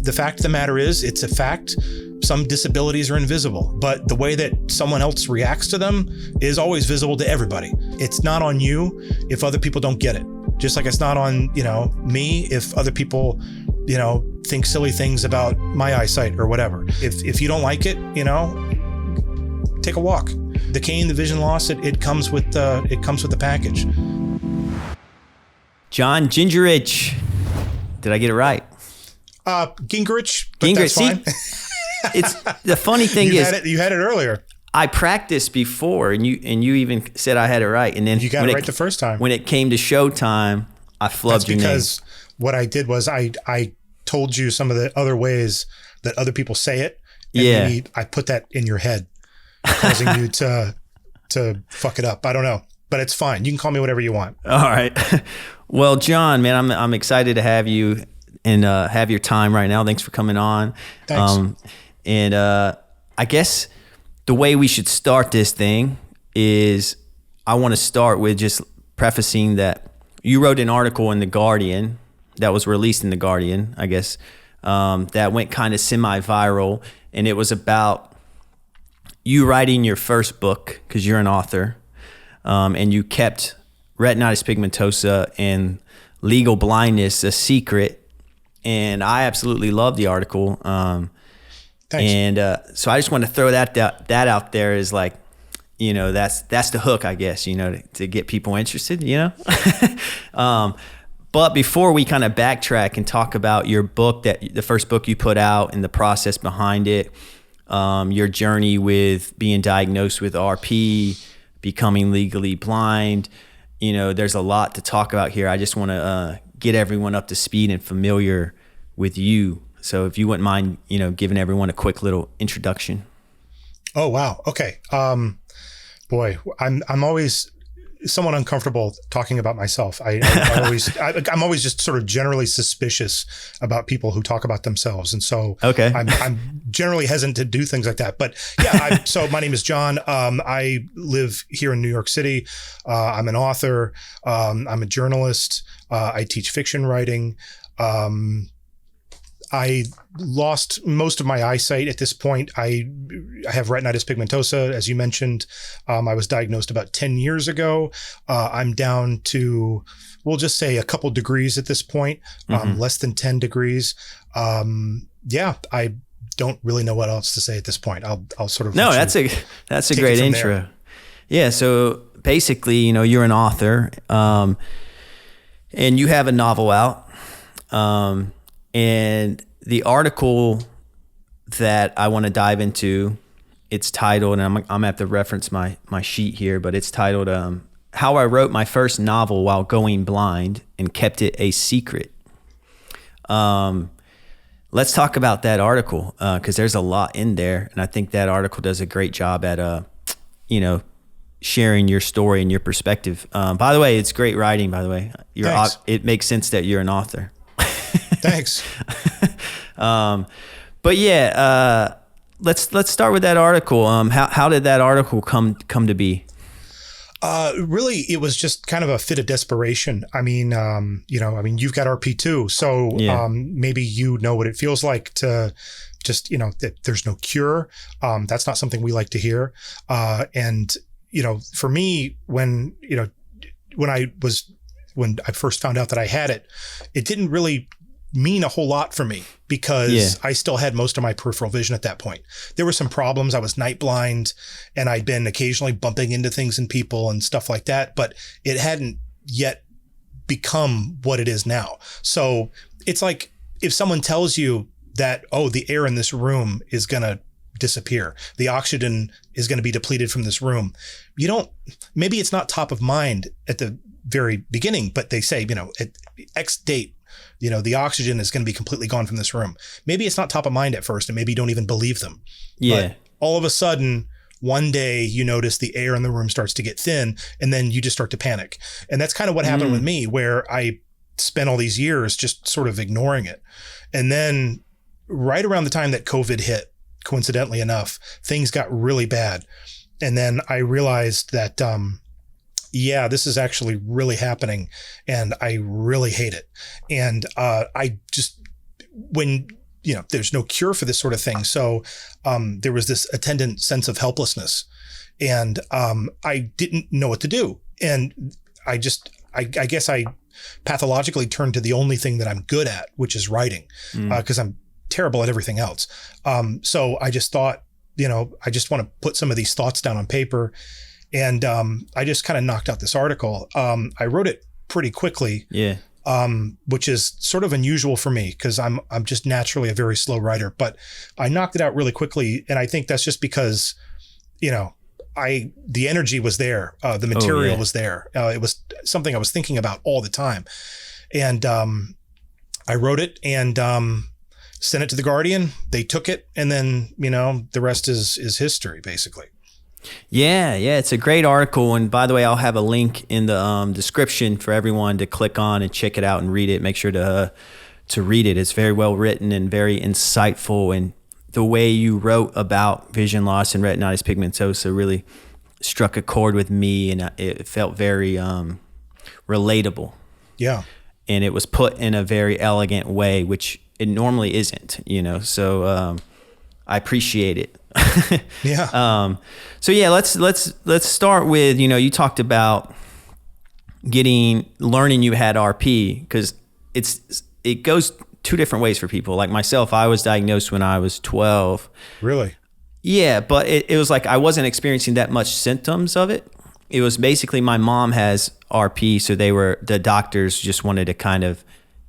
the fact of the matter is, it's a fact. Some disabilities are invisible, but the way that someone else reacts to them is always visible to everybody. It's not on you if other people don't get it. Just like it's not on, me if other people, think silly things about my eyesight or whatever. If you don't like it, take a walk. The cane, the vision loss, it comes with the package. Jon Gingerich. Did I get it right? Gingerich. That's fine. See, it's the funny thing you had it earlier. I practiced before, and you even said I had it right, and then you got it right the first time. When it came to showtime, I flubbed your name. Because what I did was I told you some of the other ways that other people say it, and maybe I put that in your head, causing you to fuck it up. I don't know, but it's fine. You can call me whatever you want. All right. Well, Jon, man, I'm excited to have you and have your time right now. Thanks for coming on. Thanks. I guess the way we should start this thing is I want to start with just prefacing that you wrote an article in The Guardian that was released in The Guardian, I guess, that went kind of semi-viral, and it was about you writing your first book, because you're an author, and you kept retinitis pigmentosa and legal blindness a secret, and I absolutely love the article. Thanks. And so I just want to throw that out there as like, that's the hook, I guess, to get people interested, But before we kind of backtrack and talk about your book, the first book you put out and the process behind it, your journey with being diagnosed with RP, becoming legally blind, there's a lot to talk about here. I just want to get everyone up to speed and familiar with you. So if you wouldn't mind, giving everyone a quick little introduction. Oh, wow. Okay. Boy, I'm always somewhat uncomfortable talking about myself. I'm always just sort of generally suspicious about people who talk about themselves. And so okay. I'm generally hesitant to do things like that. But yeah, so my name is Jon. I live here in New York City. I'm an author. I'm a journalist. I teach fiction writing. I lost most of my eyesight at this point. I have retinitis pigmentosa, as you mentioned. I was diagnosed about 10 years ago. I'm down to, we'll just say a couple degrees at this point, less than 10 degrees. I don't really know what else to say at this point. I'll sort of. No, that's a great intro. There. Yeah. So basically, you're an author, and you have a novel out. And the article that I want to dive into, it's titled, and I'm going to have to reference my sheet here, but it's titled, How I Wrote My First Novel While Going Blind and Kept It a Secret. Let's talk about that article, because there's a lot in there. And I think that article does a great job at, sharing your story and your perspective. By the way, it's great writing, by the way. Thanks. It makes sense that you're an author. Thanks. But yeah, let's start with that article. How did that article come to be? Really, it was just kind of a fit of desperation. I mean, you've got RP too, so maybe you know what it feels like to just, that there's no cure. That's not something we like to hear. And for me, when I first found out that I had it, it didn't really mean a whole lot for me because I still had most of my peripheral vision at that point. There were some problems. I was night blind and I'd been occasionally bumping into things and people and stuff like that, but it hadn't yet become what it is now. So it's like if someone tells you that, the air in this room is going to disappear, the oxygen is going to be depleted from this room. Maybe it's not top of mind at the very beginning, but they say, at X date, the oxygen is going to be completely gone from this room. Maybe it's not top of mind at first, and maybe you don't even believe them. Yeah. But all of a sudden, one day you notice the air in the room starts to get thin, and then you just start to panic. And that's kind of what happened with me, where I spent all these years just sort of ignoring it. And then right around the time that COVID hit, coincidentally enough, things got really bad. And then I realized that, this is actually really happening and I really hate it. And when there's no cure for this sort of thing. So there was this attendant sense of helplessness, and I didn't know what to do. And I guess I pathologically turned to the only thing that I'm good at, which is writing, because I'm terrible at everything else. So I just thought, I just want to put some of these thoughts down on paper. And I just kind of knocked out this article. I wrote it pretty quickly. Yeah. Which is sort of unusual for me because I'm just naturally a very slow writer, but I knocked it out really quickly. And I think that's just because, the energy was there. The material was there. It was something I was thinking about all the time. And I wrote it and sent it to the Guardian. They took it. And then, the rest is history, basically. Yeah, it's a great article. And by the way, I'll have a link in the description for everyone to click on and check it out and read it. Make sure to read it. It's very well written and very insightful. And the way you wrote about vision loss and retinitis pigmentosa really struck a chord with me, and it felt very relatable. Yeah. And it was put in a very elegant way, which it normally isn't, So I appreciate it. Yeah. So yeah, let's start with, you talked about learning you had RP, because it goes two different ways for people. Like myself, I was diagnosed when I was 12. Really? Yeah, but it was like I wasn't experiencing that much symptoms of it. It was basically my mom has RP, so the doctors just wanted to kind of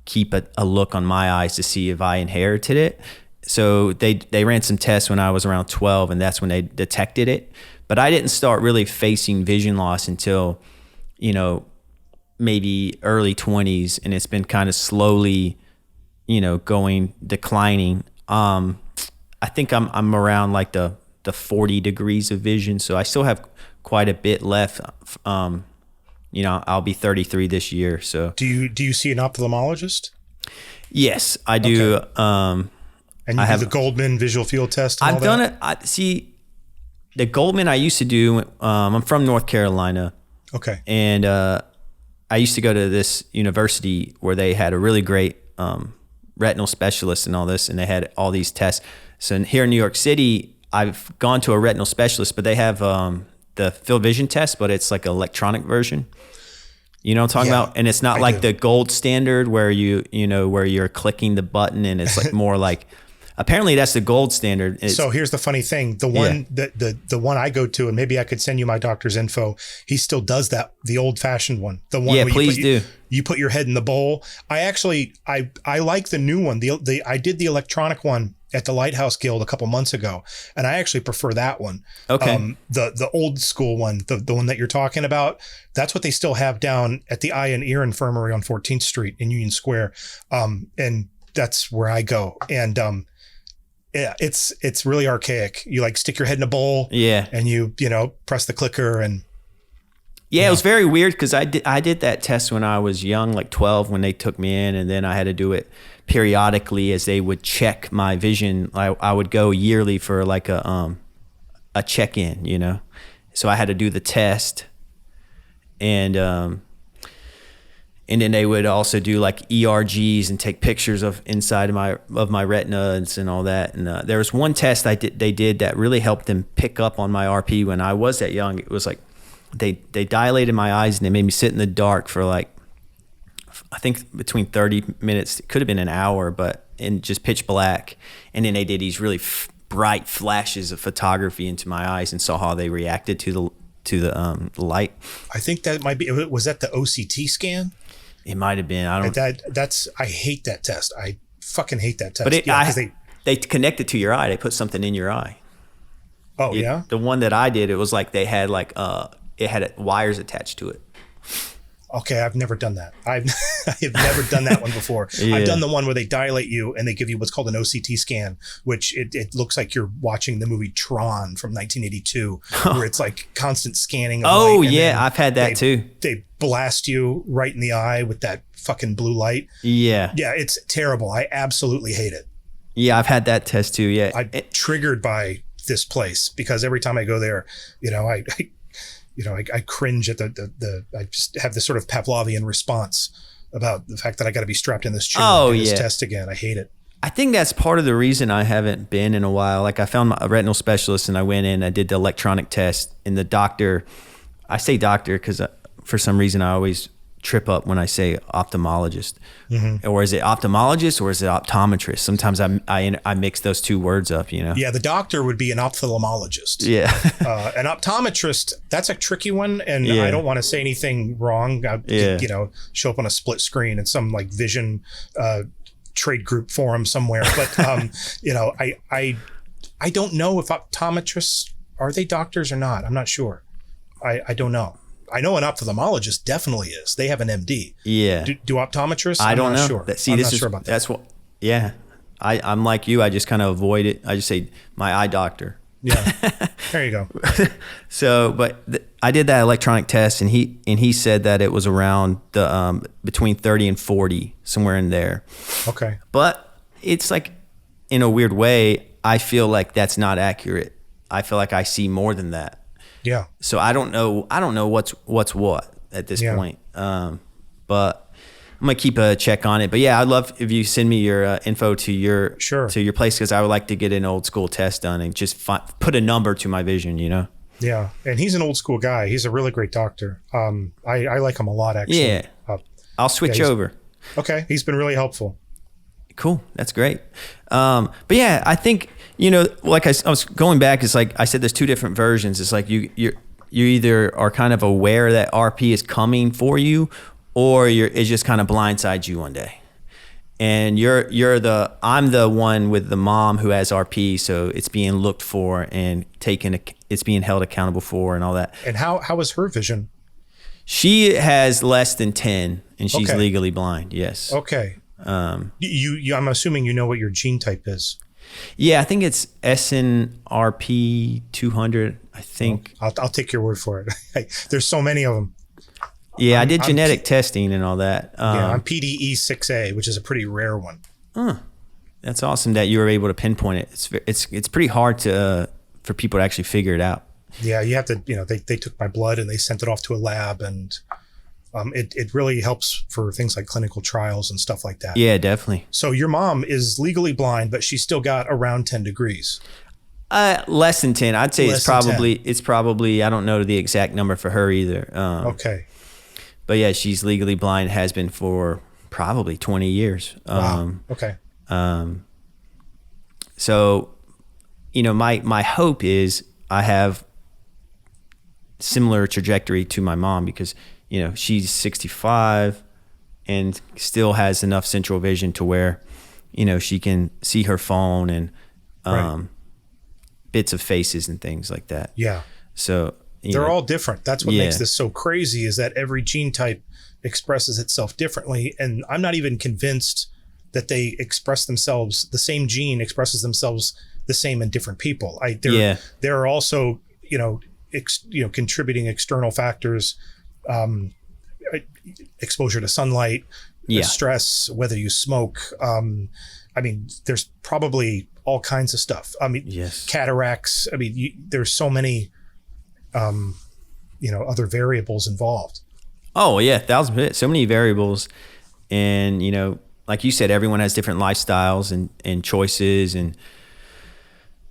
keep a look on my eyes to see if I inherited it. So they ran some tests when I was around 12, and that's when they detected it. But I didn't start really facing vision loss until, maybe early 20s, and it's been kind of slowly, declining. I think I'm around like the 40 degrees of vision, so I still have quite a bit left. I'll be 33 this year. So do you see an ophthalmologist? Yes, I do. Okay. And you have the Goldman visual field test? And I've done it. The Goldman I used to do, I'm from North Carolina. Okay. And I used to go to this university where they had a really great retinal specialist and all this, and they had all these tests. So here in New York City, I've gone to a retinal specialist, but they have the field vision test, but it's like an electronic version. You know what I'm talking about? And it's not like the gold standard where where you're clicking the button and it's like more like, apparently that's the gold standard. So here's the funny thing. The one the one I go to, and maybe I could send you my doctor's info, he still does that, the old fashioned one. The one where please do. You put your head in the bowl. I like the new one. I did the electronic one at the Lighthouse Guild a couple months ago, and I actually prefer that one. Okay. The old school one, the one that you're talking about, that's what they still have down at the Eye and Ear Infirmary on 14th Street in Union Square. And that's where I go. And yeah, it's really archaic. You like stick your head in a bowl, and you press the clicker, and it was very weird because I did that test when I was young, like 12, when they took me in, and then I had to do it periodically as they would check my vision. I would go yearly for like a check-in, So I had to do the test, and then they would also do like ERGs and take pictures of inside of my retinas and all that. And there was one test they did that really helped them pick up on my RP when I was that young. It was like they dilated my eyes and they made me sit in the dark for like, I think between 30 minutes, it could have been an hour, but in just pitch black. And then they did these really bright flashes of photography into my eyes and saw how they reacted to the light. I think that might be, was that the OCT scan? It might have been. I hate that test. I fucking hate that test. But they connect it to your eye. They put something in your eye. Oh, yeah? The one that I did, it was like they had it had wires attached to it. Okay, I've never done that. I have never done that one before. Yeah. I've done the one where they dilate you and they give you what's called an OCT scan, which it looks like you're watching the movie Tron from 1982, where it's like constant scanning of light. Yeah, I've had that too. They blast you right in the eye with that fucking blue light. Yeah. Yeah, it's terrible. I absolutely hate it. Yeah, I've had that test too, yeah. I'm triggered by this place because every time I go there, I cringe at I just have this sort of Pavlovian response about the fact that I got to be strapped in this chair and do this test again. I hate it. I think that's part of the reason I haven't been in a while. Like I found a retinal specialist and I went in, I did the electronic test, and the doctor, I say doctor because for some reason I always trip up when I say ophthalmologist. Or is it ophthalmologist or is it optometrist? Sometimes I mix those two words up, you know? Yeah, the doctor would be an ophthalmologist. Yeah. An optometrist, that's a tricky one. And Yeah. I don't want to say anything wrong. You know, show up on a split screen at some like vision trade group forum somewhere. But, you know, I don't know if optometrists, are they doctors or not? I'm not sure. I don't know. I know an ophthalmologist definitely is. They have an MD. Yeah. Do optometrists? I don't know. Sure. I'm not sure about that. That's what, yeah. I'm like you. I just kind of avoid it. I just say my eye doctor. Yeah. There you go. So, but I did that electronic test, and he said that it was around the between 30 and 40, somewhere in there. Okay. But it's like, in a weird way, I feel like that's not accurate. I feel like I see more than that. Yeah. So I don't know what's what at this point. But I'm gonna keep a check on it. But yeah, I'd love if you send me your info to your place, because I would like to get an old school test done and just put a number to my vision, you know? Yeah. And he's an old school guy. He's a really great doctor. I like him a lot, actually. Yeah. I'll switch over. Okay. He's been really helpful. Cool. That's great. But yeah, I think, you know, like I was going back, it's like I said, there's two different versions. It's like you either are kind of aware that RP is coming for you, or it just kind of blindsides you one day. And I'm the one with the mom who has RP, so it's being looked for and it's being held accountable for and all that. And how is her vision? She has less than 10 and she's legally blind. Yes. Okay. I'm assuming you know what your gene type is. Yeah, I think it's SNRP 200. I think. I'll take your word for it. There's so many of them. Yeah, I did genetic testing and all for I'm PDE6A, which is a pretty rare one. That's awesome that you were able to pinpoint it. It's pretty hard for people to actually figure it out. Yeah, you have to. You know, they took my blood and they sent it off to a lab, and it really helps for things like clinical trials and stuff like that. Yeah, definitely. So your mom is legally blind, but she's still got around 10 degrees. Less than 10. I'd say it's probably, I don't know the exact number for her either. Okay. But yeah, she's legally blind, has been for probably 20 years. Wow. Okay. So, you know, my hope is I have similar trajectory to my mom, because, you know, she's 65 and still has enough central vision to where, you know, she can see her phone and bits of faces and things like that. Yeah. So they're all different. That's what makes this so crazy, is that every gene type expresses itself differently. And I'm not even convinced that they express themselves, the same gene expresses themselves the same in different people. There are also, you know, contributing external factors, exposure to sunlight, stress, whether you smoke. I mean, there's probably all kinds of stuff. I mean, cataracts. I mean, there's so many, other variables involved. Oh yeah, 1,000%. So many variables, and you know, like you said, everyone has different lifestyles and choices, and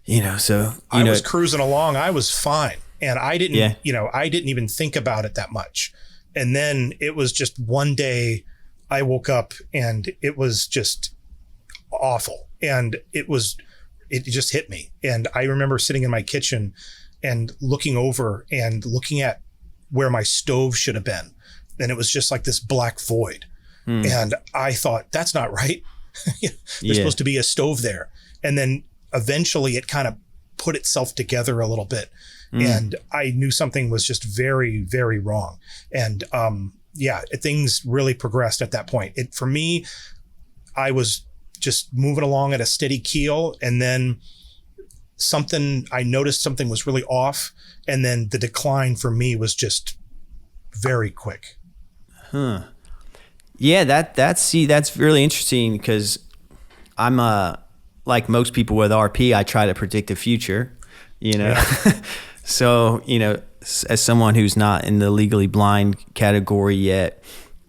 you know. So I was cruising along. I was fine, and I didn't. I didn't even think about it that much. And then it was just one day, I woke up and it was just awful, and it just hit me. And I remember sitting in my kitchen and looking over and looking at where my stove should have been. And it was just like this black void. And I thought, that's not right. There's supposed to be a stove there. And then eventually it kind of put itself together a little bit. And I knew something was just very, very wrong. And things really progressed at that point. For me, I was just moving along at a steady keel, and then I noticed something was really off, and then the decline for me was just very quick. Yeah, that's really interesting, because I'm like most people with RP, I try to predict the future, you know. So, you know, as someone who's not in the legally blind category yet,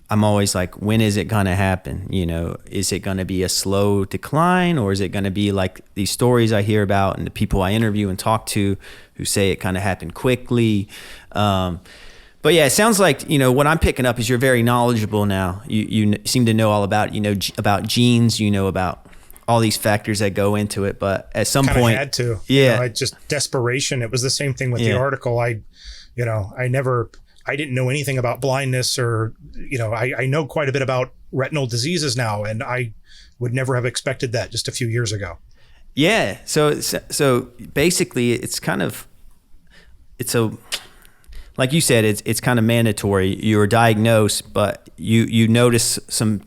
I'm always like, when is it going to happen? You know, is it going to be a slow decline, or is it going to be like these stories I hear about and the people I interview and talk to who say it kind of happened quickly? But yeah, it sounds like, you know, what I'm picking up is you're very knowledgeable now. You seem to know all about, you know, about genes, you know, about all these factors that go into it. But at some Kinda point, had to, yeah, you know, I just desperation. It was the same thing with the article. I didn't know anything about blindness, or, you know, I know quite a bit about retinal diseases now, and I would never have expected that just a few years ago. Yeah. So basically it's like you said, it's kind of mandatory. You were diagnosed, but you notice some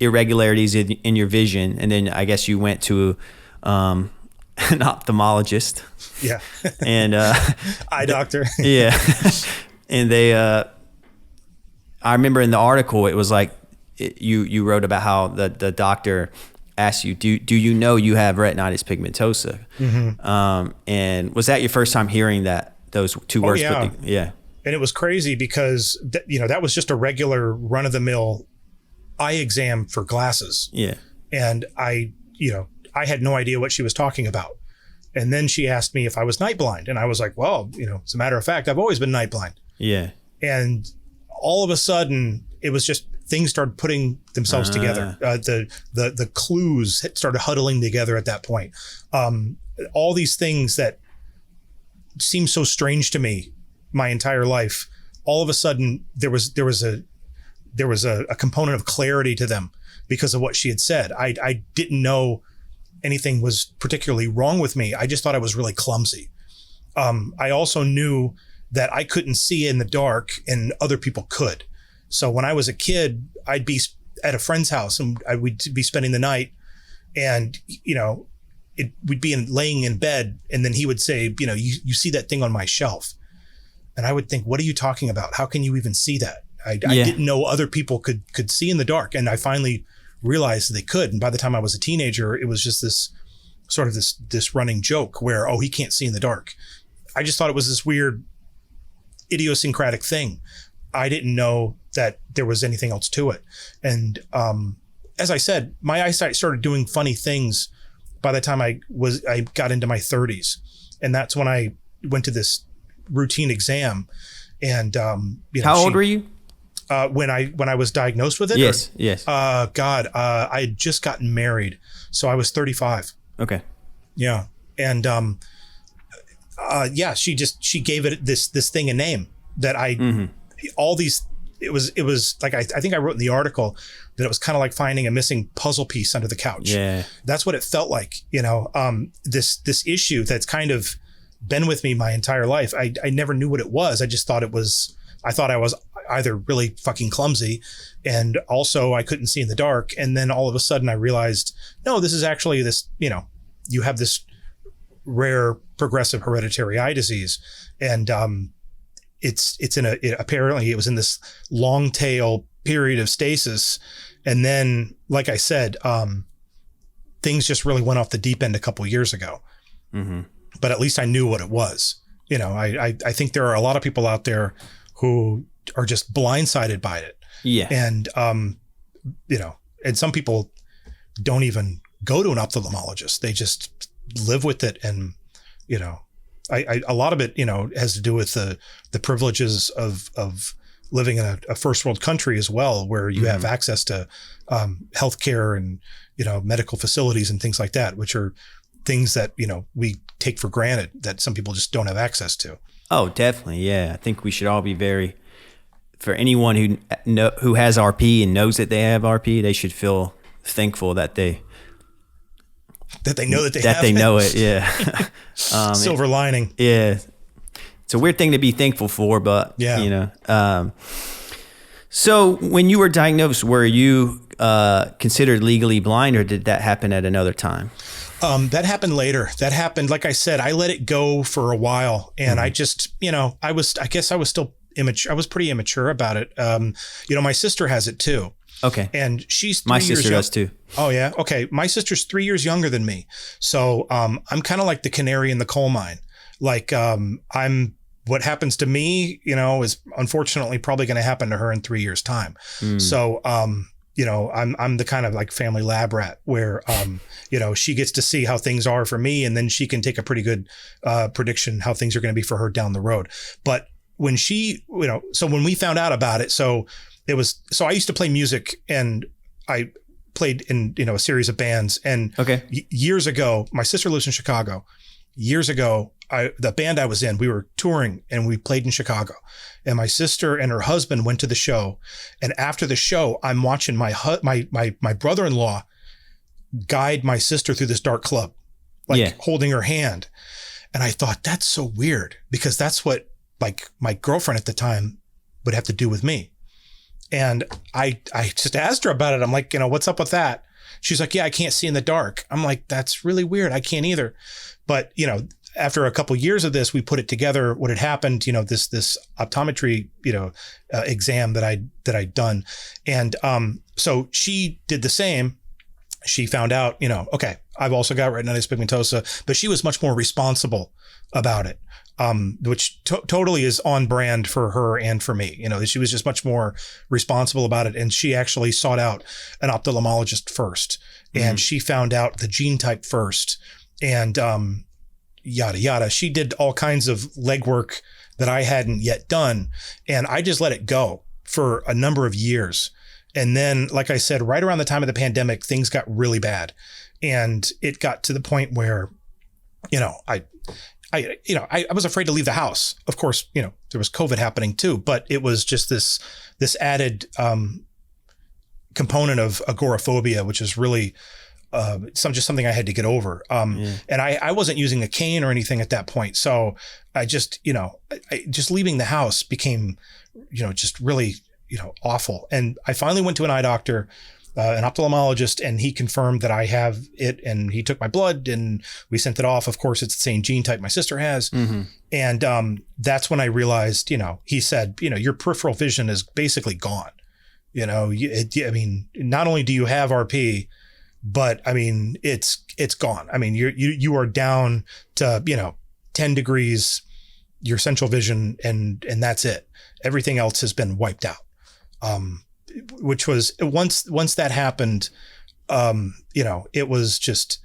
irregularities in your vision, and then I guess you went to an ophthalmologist. Yeah. And eye doctor. Yeah. And I remember in the article, it was like you wrote about how the doctor asked you, do you know you have retinitis pigmentosa? Mm-hmm. And was that your first time hearing those two words? Yeah. Yeah. And it was crazy because that was just a regular run of the mill eye exam for glasses. Yeah. And I had no idea what she was talking about. And then she asked me if I was night blind. And I was like, well, you know, as a matter of fact, I've always been night blind. Yeah. And all of a sudden it was just things started putting themselves together. The clues started huddling together at that point. All these things that seemed so strange to me my entire life, all of a sudden there was a component of clarity to them because of what she had said. I didn't know anything was particularly wrong with me. I just thought I was really clumsy. I also knew that I couldn't see in the dark and other people could. So when I was a kid, I'd be at a friend's house and I would be spending the night, and, you know, we'd be laying in bed, and then he would say, you know, you see that thing on my shelf. And I would think, what are you talking about? How can you even see that? I didn't know other people could see in the dark. And I finally realized they could. And by the time I was a teenager, it was just this sort of this running joke where, oh, he can't see in the dark. I just thought it was this weird idiosyncratic thing. I didn't know that there was anything else to it. And as I said, my eyesight started doing funny things by the time I got into my 30s. And that's when I went to this routine exam. And how old were you? When I was diagnosed with it? Yes. I had just gotten married. So I was 35. Okay. Yeah. And she gave it this thing a name that all these, it was like, I think I wrote in the article that it was kind of like finding a missing puzzle piece under the couch. Yeah. That's what it felt like, you know, this issue that's kind of been with me my entire life. I never knew what it was. I just thought I was either really fucking clumsy, and also I couldn't see in the dark. And then all of a sudden I realized, no, this is actually this, you know, you have this rare progressive hereditary eye disease. And apparently it was in this long tail period of stasis. And then, like I said, things just really went off the deep end a couple years ago. Mm-hmm. But at least I knew what it was. You know, I think there are a lot of people out there who are just blindsided by it. Yeah. And, you know, and some people don't even go to an ophthalmologist. They just live with it. And, you know, a lot of it, you know, has to do with the privileges of living in a first world country as well, where you have access to healthcare and, you know, medical facilities and things like that, which are things that, you know, we take for granted that some people just don't have access to. Oh, definitely. Yeah. I think we should all be for anyone who has RP and knows that they have RP, they should feel thankful that they know that they know it. Yeah. Silver lining. Yeah. It's a weird thing to be thankful for, but yeah, you know. So when you were diagnosed, were you considered legally blind, or did that happen at another time? That happened later. That happened, like I said, I let it go for a while, and I just, you know, I guess I was still immature. I was pretty immature about it. You know, my sister has it too. Okay. And she's 3 years My sister does too. Oh yeah. Okay. My sister's 3 years younger than me. So, I'm kind of like the canary in the coal mine. Like, I'm what happens to me, is unfortunately probably going to happen to her in 3 years' time. So, I'm the kind of like family lab rat where, she gets to see how things are for me, and then she can take a pretty good prediction how things are going to be for her down the road. But when so when we found out about it, so I used to play music, and I played in, a series of bands. And years ago, my sister lives in Chicago. Years ago, the band I was in, we were touring and we played in Chicago, and my sister and her husband went to the show. And after the show, I'm watching my brother-in-law guide my sister through this dark club, holding her hand. And I thought, that's so weird, because that's what like my girlfriend at the time would have to do with me. And I just asked her about it. I'm like, what's up with that? She's like, yeah, I can't see in the dark. I'm like, that's really weird. I can't either. But, after a couple of years of this, we put it together, what had happened, this optometry, exam that I'd done. And so she did the same. She found out, okay, I've also got retinitis pigmentosa, but she was much more responsible about it, which totally is on brand for her and for me. She was just much more responsible about it. And she actually sought out an ophthalmologist first, and she found out the gene type first, and yada, yada. She did all kinds of legwork that I hadn't yet done. And I just let it go for a number of years. And then, like I said, right around the time of the pandemic, things got really bad. And it got to the point where, I was afraid to leave the house. Of course, there was COVID happening too, but it was just this added component of agoraphobia, which is really just something I had to get over. And I wasn't using a cane or anything at that point. So I just, just leaving the house became, just really, awful. And I finally went to an eye doctor, an ophthalmologist, and he confirmed that I have it, and he took my blood and we sent it off. Of course, it's the same gene type my sister has. And that's when I realized, he said, your peripheral vision is basically gone. Not only do you have RP, but it's gone. You are down to, 10 degrees, your central vision, and that's it. Everything else has been wiped out. Which was once that happened, it was just,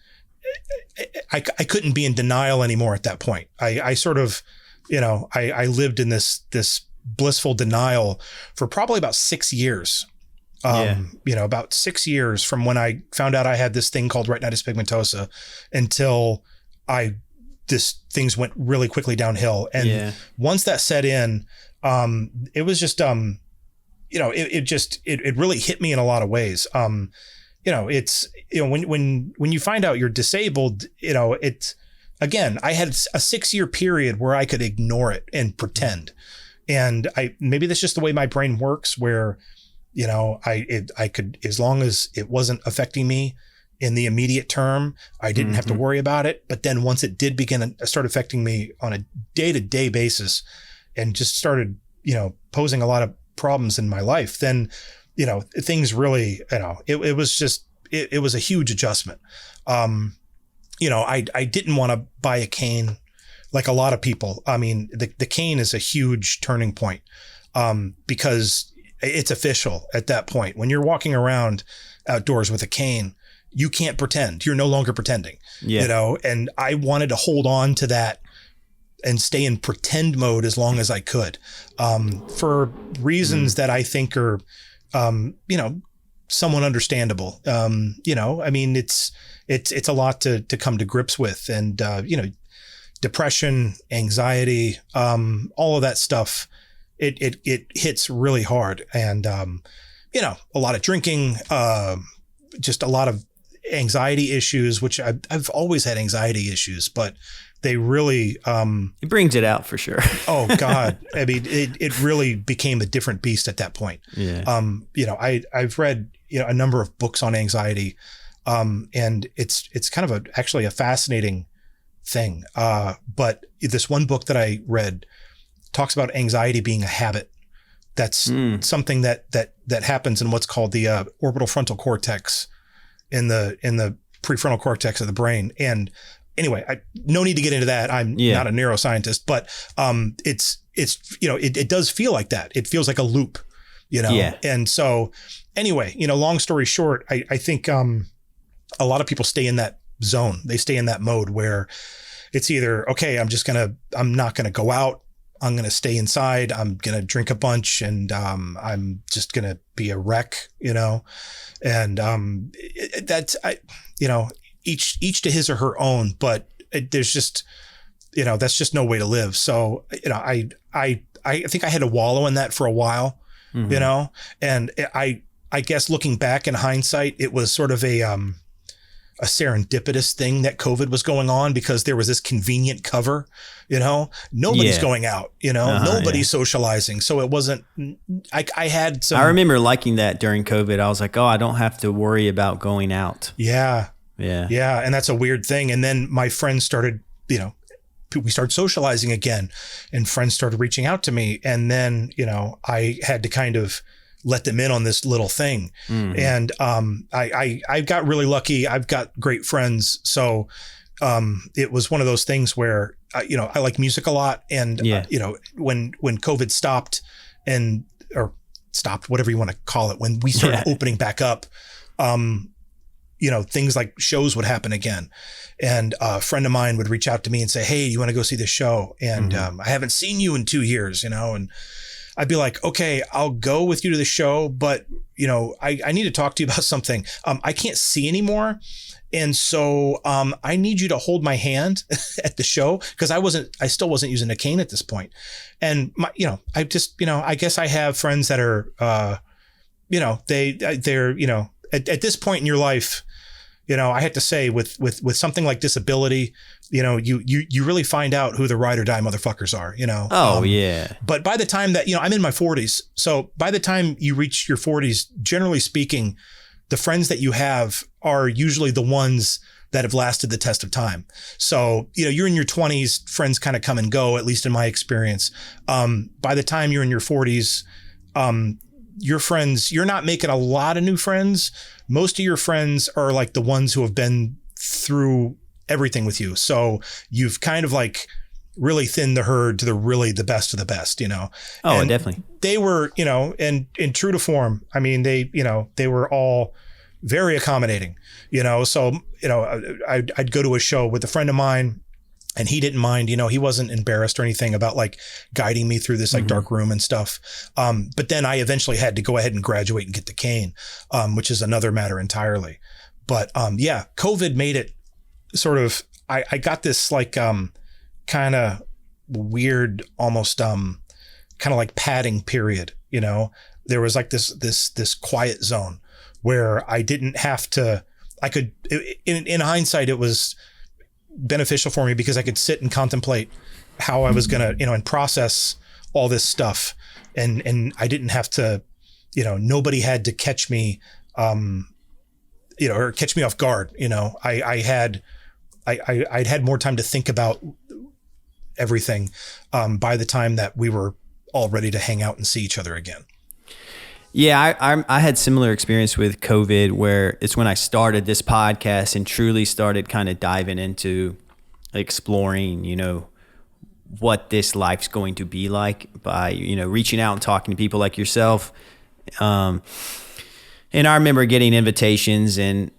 I couldn't be in denial anymore at that point. I sort of, I lived in this blissful denial for probably about 6 years. About 6 years from when I found out I had this thing called retinitis pigmentosa until things went really quickly downhill. And once that set in, it was just, it really hit me in a lot of ways. It's, when you find out you're disabled, it's, again, I had a 6-year period where I could ignore it and pretend. And maybe that's just the way my brain works, where, I could, as long as it wasn't affecting me in the immediate term, I didn't have to worry about it. But then once it did begin to start affecting me on a day-to-day basis, and just started, posing a lot of problems in my life, then, things really, it was just, it was a huge adjustment. I didn't want to buy a cane like a lot of people. The cane is a huge turning point, because it's official at that point. When you're walking around outdoors with a cane, you can't pretend. You're no longer pretending, and I wanted to hold on to that and stay in pretend mode as long as I could, for reasons that I think are, somewhat understandable. It's a lot to come to grips with, and, depression, anxiety, all of that stuff. It hits really hard, and, a lot of drinking, just a lot of anxiety issues, which I've always had anxiety issues, but they really, it brings it out for sure. Oh God. It really became a different beast at that point. Yeah. I've read, a number of books on anxiety, and it's kind of actually a fascinating thing. But this one book that I read talks about anxiety being a habit. That's something that happens in what's called the orbital frontal cortex in the prefrontal cortex of the brain. And anyway, no need to get into that. I'm not a neuroscientist, but it's it does feel like that. It feels like a loop, And so anyway, long story short, I think a lot of people stay in that zone. They stay in that mode where it's either, okay, I'm not going to go out. I'm going to stay inside. I'm going to drink a bunch and I'm just going to be a wreck, and each to his or her own, but there's just, that's just no way to live. So, I think I had to wallow in that for a while, and I guess looking back in hindsight, it was sort of a serendipitous thing that COVID was going on because there was this convenient cover, nobody's going out, nobody's socializing. So it wasn't, I had some. I remember liking that during COVID. I was like, oh, I don't have to worry about going out. Yeah. And that's a weird thing. And then my friends started, we started socializing again and friends started reaching out to me. And then, I had to kind of let them in on this little thing. Mm-hmm. And I got really lucky. I've got great friends. So it was one of those things where, I like music a lot. And, when COVID stopped or stopped, whatever you want to call it, when we started opening back up, things like shows would happen again. And a friend of mine would reach out to me and say, hey, you want to go see this show? And I haven't seen you in 2 years, and I'd be like, okay, I'll go with you to the show, but I need to talk to you about something. I can't see anymore. And so I need you to hold my hand at the show because I still wasn't using a cane at this point. And I guess I have friends that are, they're, at this point in your life, I have to say with something like disability, you really find out who the ride or die motherfuckers are, But by the time that, I'm in my 40s. So by the time you reach your 40s, generally speaking, the friends that you have are usually the ones that have lasted the test of time. So, you're in your 20s, friends kind of come and go, at least in my experience. By the time you're in your 40s, your friends, you're not making a lot of new friends. Most of your friends are like the ones who have been through everything with you. So you've kind of like really thinned the herd to the best of the best, Oh, and definitely. They were, and true to form. I mean, they were all very accommodating, so, I'd go to a show with a friend of mine and he didn't mind, he wasn't embarrassed or anything about like guiding me through this like dark room and stuff. But then I eventually had to go ahead and graduate and get the cane, which is another matter entirely. But COVID made it sort of, I got this like kind of weird, almost kind of like padding period, there was like this quiet zone where I didn't have to, I could, in hindsight, it was beneficial for me because I could sit and contemplate how I was going to, and process all this stuff. And I didn't have to, nobody had to catch me, or catch me off guard. I'd had more time to think about everything by the time that we were all ready to hang out and see each other again. Yeah, I had similar experience with COVID where it's when I started this podcast and truly started kind of diving into exploring, what this life's going to be like by, reaching out and talking to people like yourself. And I remember getting invitations and,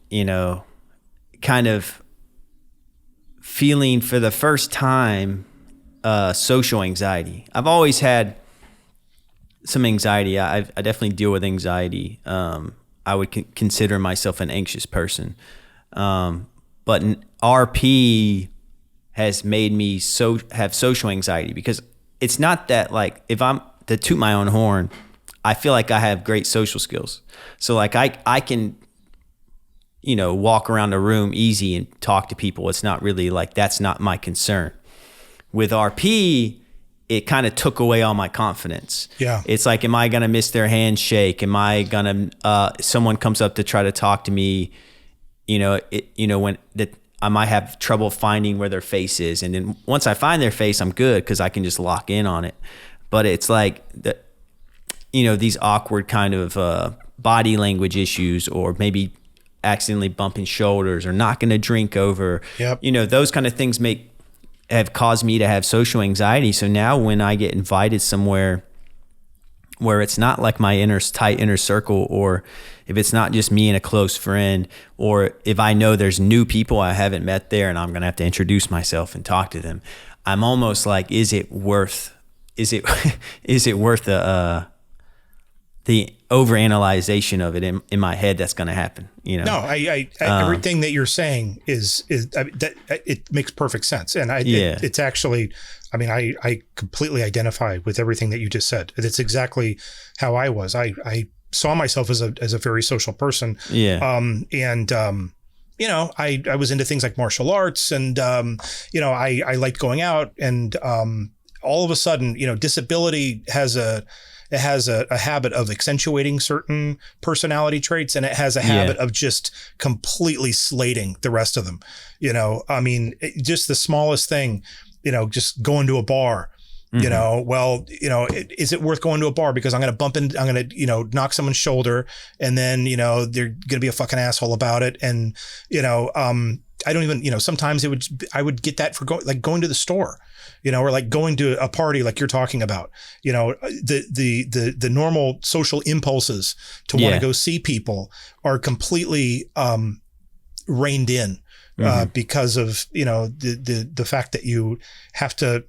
kind of feeling for the first time social anxiety. I've always had some anxiety. I definitely deal with anxiety. I would consider myself an anxious person. But RP has made me have social anxiety because it's not that like, if I'm to toot my own horn, I feel like I have great social skills. So like I can, walk around a room easy and talk to people. It's not really like, that's not my concern. With RP, it kind of took away all my confidence. Yeah. It's like, am I going to miss their handshake? Am I going to, someone comes up to try to talk to me, when that I might have trouble finding where their face is. And then once I find their face, I'm good because I can just lock in on it. But it's like, these awkward kind of body language issues or maybe accidentally bumping shoulders or knocking a drink over. Yep. Those kind of things have caused me to have social anxiety. So now when I get invited somewhere where it's not like my tight inner circle, or if it's not just me and a close friend, or if I know there's new people I haven't met there and I'm going to have to introduce myself and talk to them, I'm almost like, is it worth the overanalyzation of it in my head that's going to happen? No, I everything that you're saying is that it makes perfect sense. And it's actually, I completely identify with everything that you just said. It's exactly how I was. I saw myself as a very social person. Yeah. I was into things like martial arts, and, I liked going out, and all of a sudden, disability has a habit of accentuating certain personality traits, and it has a habit of just completely slating the rest of them. Just the smallest thing, just going to a bar, is it worth going to a bar because I'm going to knock someone's shoulder, and then, they're going to be a fucking asshole about it. And, I don't even, sometimes I would get that for going to the store, or like going to a party like you're talking about, the normal social impulses to want to go see people are completely reined in because of, the fact that you have to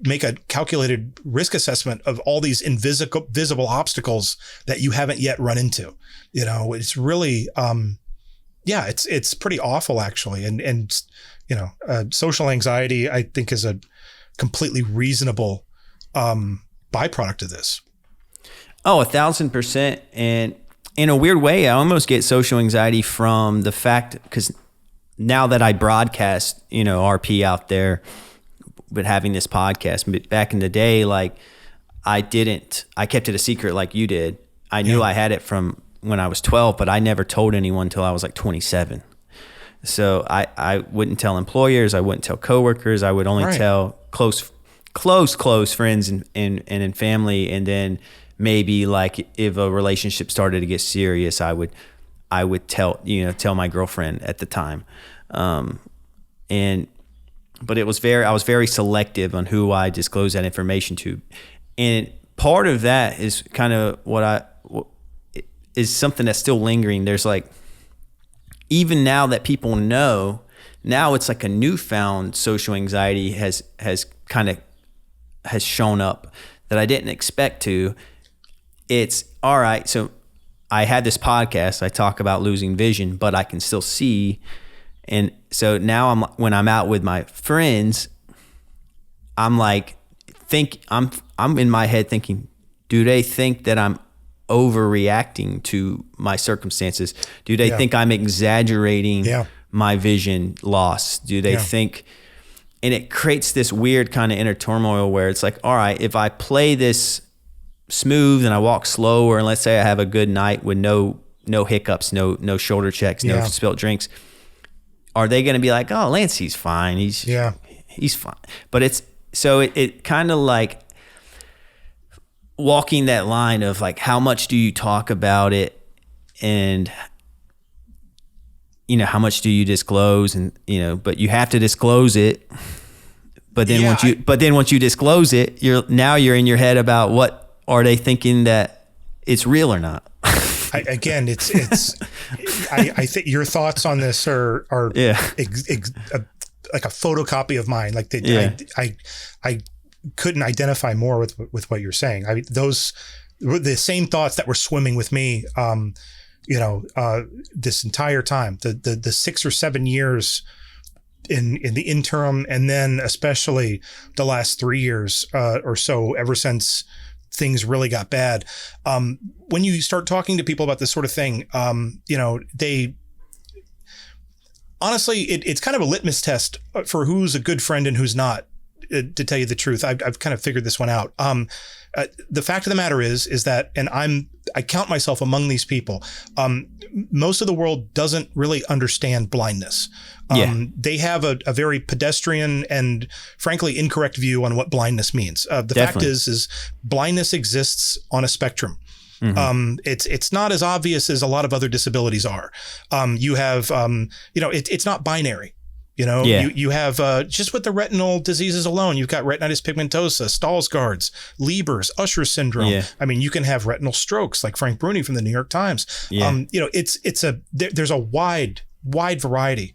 make a calculated risk assessment of all these visible obstacles that you haven't yet run into. It's really, it's pretty awful, actually. And social anxiety, I think, is a completely reasonable byproduct of this. Oh, 1,000%. And in a weird way, I almost get social anxiety from the fact, because now that I broadcast, RP out there, but having this podcast, but back in the day, like I kept it a secret like you did. I knew I had it from when I was 12, but I never told anyone until I was like 27. So I wouldn't tell employers. I wouldn't tell coworkers. I would only tell close friends and family. And then maybe like if a relationship started to get serious, I would tell my girlfriend at the time. But I was very selective on who I disclosed that information to. And part of that is kind of is something that's still lingering. There's like, even now that people know, now it's like a newfound social anxiety has shown up that I didn't expect to. It's all right. So I had this podcast. I talk about losing vision, but I can still see. And so now when I'm out with my friends, I'm like, I'm in my head thinking, do they think that I'm overreacting to my circumstances? Do they think I'm exaggerating my vision loss? Do they think, and it creates this weird kind of inner turmoil where it's like, all right, if I play this smooth and I walk slower, and let's say I have a good night with no hiccups, no shoulder checks, no spilt drinks, are they going to be like, oh, Lance, he's fine. He's fine. But it kind of like walking that line of like, how much do you talk about it, and how much do you disclose, and but you have to disclose it. But then once you disclose it, you're in your head about what are they thinking, that it's real or not. I think your thoughts on this are like a photocopy of mine. Like I couldn't identify more with what you're saying. Those were the same thoughts that were swimming with me, this entire time, the 6 or 7 years in the interim, and then especially the last 3 years or so, ever since things really got bad. When you start talking to people about this sort of thing, they honestly, it's kind of a litmus test for who's a good friend and who's not. To tell you the truth, I've kind of figured this one out. The fact of the matter is that, and I count myself among these people. Most of the world doesn't really understand blindness. They have a very pedestrian and frankly incorrect view on what blindness means. The fact is blindness exists on a spectrum. It's not as obvious as a lot of other disabilities are. You have, it's not binary. You have just with the retinal diseases alone, you've got retinitis pigmentosa, Stall's-Gard's, Leber's, Usher syndrome. Yeah. I mean, you can have retinal strokes like Frank Bruni from the New York Times. Yeah. There's a wide variety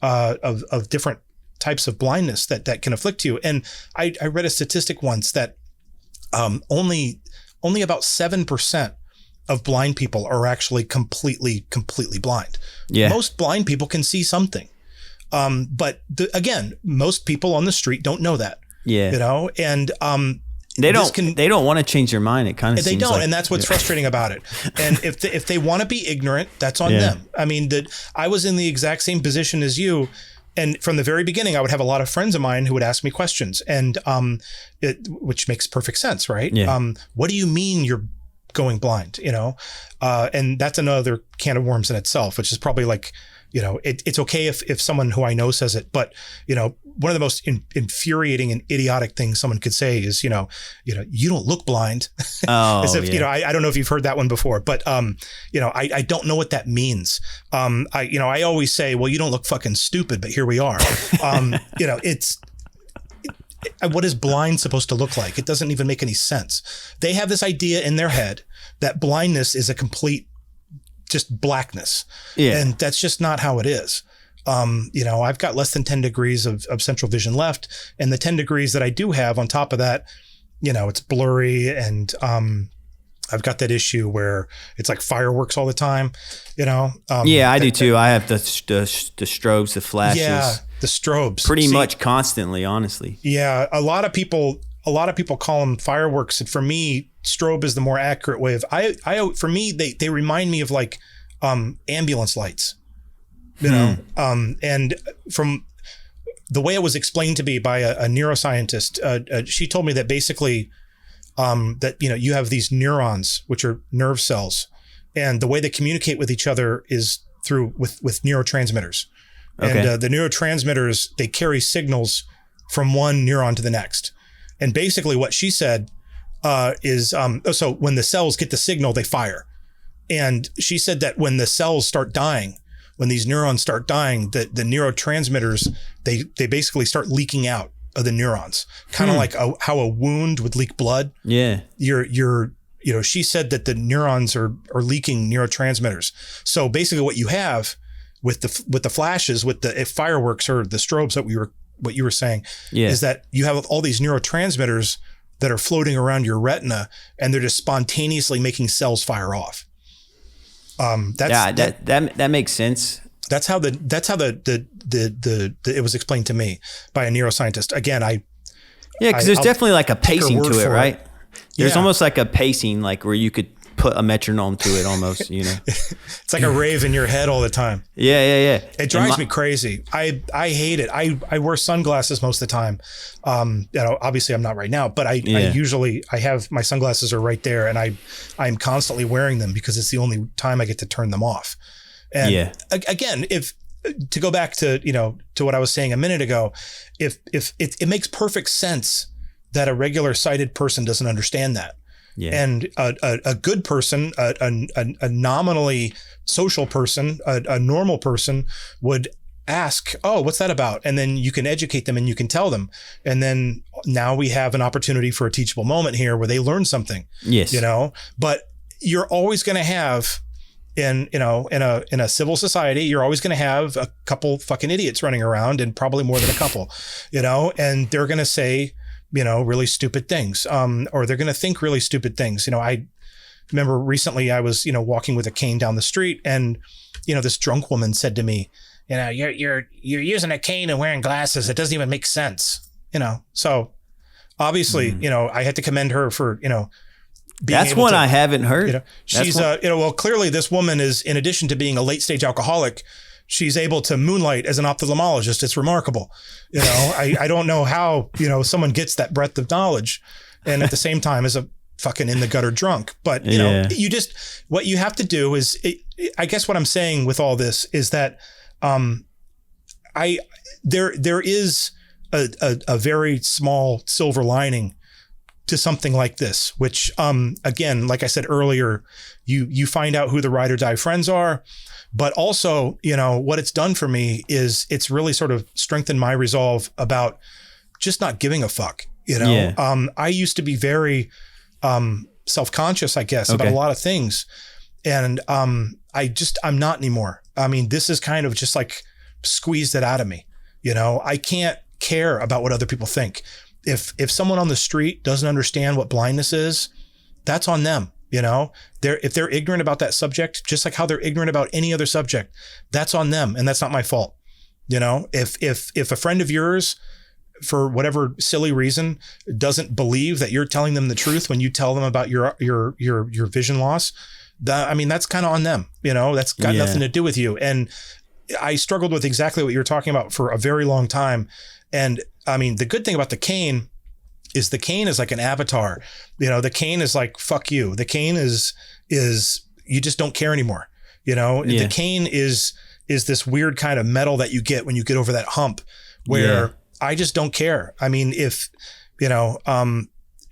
of different types of blindness that can afflict you. And I read a statistic once that only about 7% of blind people are actually completely blind. Yeah. Most blind people can see something. But again, most people on the street don't know that. Yeah. And they don't want to change their mind. It kind of they don't, and that's what's frustrating about it. And if they want to be ignorant, that's on them. I mean, I was in the exact same position as you. And from the very beginning, I would have a lot of friends of mine who would ask me questions, and which makes perfect sense, right? Yeah. What do you mean you're going blind? And that's another can of worms in itself, which is probably like, it's okay if someone who I know says it, but one of the most infuriating and idiotic things someone could say is, you don't look blind. Oh, as if, I don't know if you've heard that one before, but I don't know what that means. I always say, well, you don't look fucking stupid, but here we are. It's what is blind supposed to look like? It doesn't even make any sense. They have this idea in their head that blindness is a complete just blackness. Yeah. And that's just not how it is. I've got less than 10 degrees of central vision left. And the 10 degrees that I do have on top of that, it's blurry. And I've got that issue where it's like fireworks all the time, I do too. I have the strobes, the flashes. Yeah, the strobes. Pretty much constantly, honestly. Yeah. A lot of people call them fireworks. And for me, strobe is the more accurate way of, for me, they remind me of like ambulance lights, and from the way it was explained to me by a neuroscientist, she told me that basically that, you have these neurons, which are nerve cells, and the way they communicate with each other is with neurotransmitters. Okay. And the neurotransmitters, they carry signals from one neuron to the next. And basically what she said is, so when the cells get the signal, they fire. And she said that when the cells start dying, when these neurons start dying, the neurotransmitters, they basically start leaking out of the neurons, kind of like how a wound would leak blood. Yeah. She said that the neurons are leaking neurotransmitters. So basically what you have with the flashes, with the fireworks or the strobes what you were saying, is that you have all these neurotransmitters that are floating around your retina, and they're just spontaneously making cells fire off. That makes sense. That's how the it was explained to me by a neuroscientist. Again, because there's definitely like a pacing to it, right? There's almost like a pacing, like where you could put a metronome to it almost, It's like a rave in your head all the time. Yeah. It drives me crazy. I hate it. I wear sunglasses most of the time. Obviously I'm not right now, but I have my sunglasses are right there, and I'm constantly wearing them because it's the only time I get to turn them off. And again, if to go back to, to what I was saying a minute ago, if it makes perfect sense that a regular sighted person doesn't understand that. Yeah. And a good person, a nominally social person, a normal person would ask, oh, what's that about? And then you can educate them and you can tell them. And then now we have an opportunity for a teachable moment here where they learn something. Yes. But you're always going to have in a civil society, you're always going to have a couple fucking idiots running around, and probably more than a couple, and they're going to say, really stupid things, or they're going to think really stupid things. I remember recently I was, walking with a cane down the street, and, this drunk woman said to me, you're using a cane and wearing glasses. It doesn't even make sense, so obviously, I had to commend her for, that's one I haven't heard. She's, well, clearly this woman is, in addition to being a late stage alcoholic, she's able to moonlight as an ophthalmologist. It's remarkable. I don't know how, someone gets that breadth of knowledge, and at the same time is a fucking in the gutter drunk. But, what you have to do is, I guess what I'm saying with all this is that, there is a very small silver lining to something like this, which, again, like I said earlier, you find out who the ride or die friends are, but also, what it's done for me is it's really sort of strengthened my resolve about just not giving a fuck, I used to be very, self-conscious, I guess, about a lot of things. And, I'm not anymore. I mean, this is kind of just like squeezed it out of me. I can't care about what other people think. If someone on the street doesn't understand what blindness is, that's on them. If they're ignorant about that subject, just like how they're ignorant about any other subject, that's on them. And that's not my fault. If a friend of yours, for whatever silly reason, doesn't believe that you're telling them the truth when you tell them about your vision loss, that's kind of on them. That's got nothing to do with you. And I struggled with exactly what you were talking about for a very long time. And the good thing about the cane is like an avatar. The cane is like, fuck you. The cane is you just don't care anymore. The cane is this weird kind of metal that you get when you get over that hump where I just don't care. If,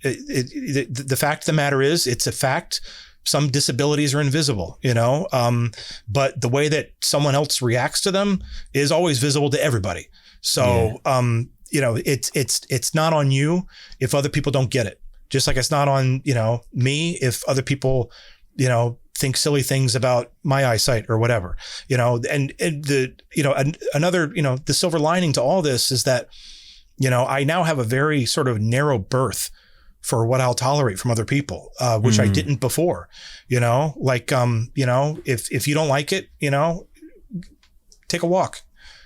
the fact of the matter is, it's a fact. Some disabilities are invisible, but the way that someone else reacts to them is always visible to everybody. So, it's not on you if other people don't get it. Just like it's not on, me if other people, think silly things about my eyesight or whatever, and the, another, the silver lining to all this is that, I now have a very sort of narrow berth for what I'll tolerate from other people, which I didn't before, if you don't like it, take a walk.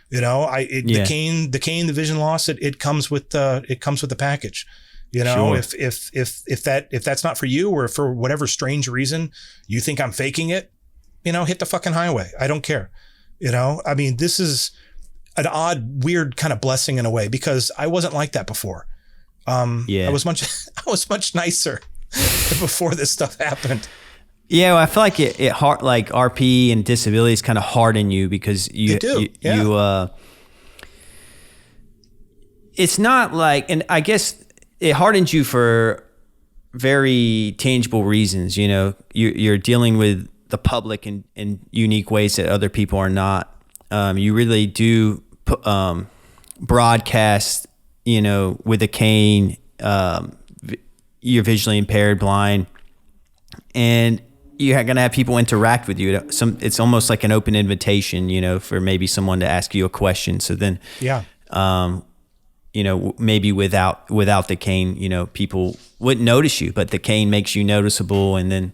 The cane, the vision loss, it comes with the package. Sure. If that's not for you, or for whatever strange reason you think I'm faking it, hit the fucking highway. I don't care. This is an odd, weird kind of blessing in a way, because I wasn't like that before. I was much nicer before this stuff happened. Yeah, well, I feel like it hard, like RP and disabilities kind of harden you, because you it's not like, and I guess it hardens you for very tangible reasons. You're dealing with the public in unique ways that other people are not. You really do broadcast, with a cane, you're visually impaired, blind, and you're going to have people interact with you. It's almost like an open invitation, for maybe someone to ask you a question. So then, maybe without the cane, people wouldn't notice you, but the cane makes you noticeable. And then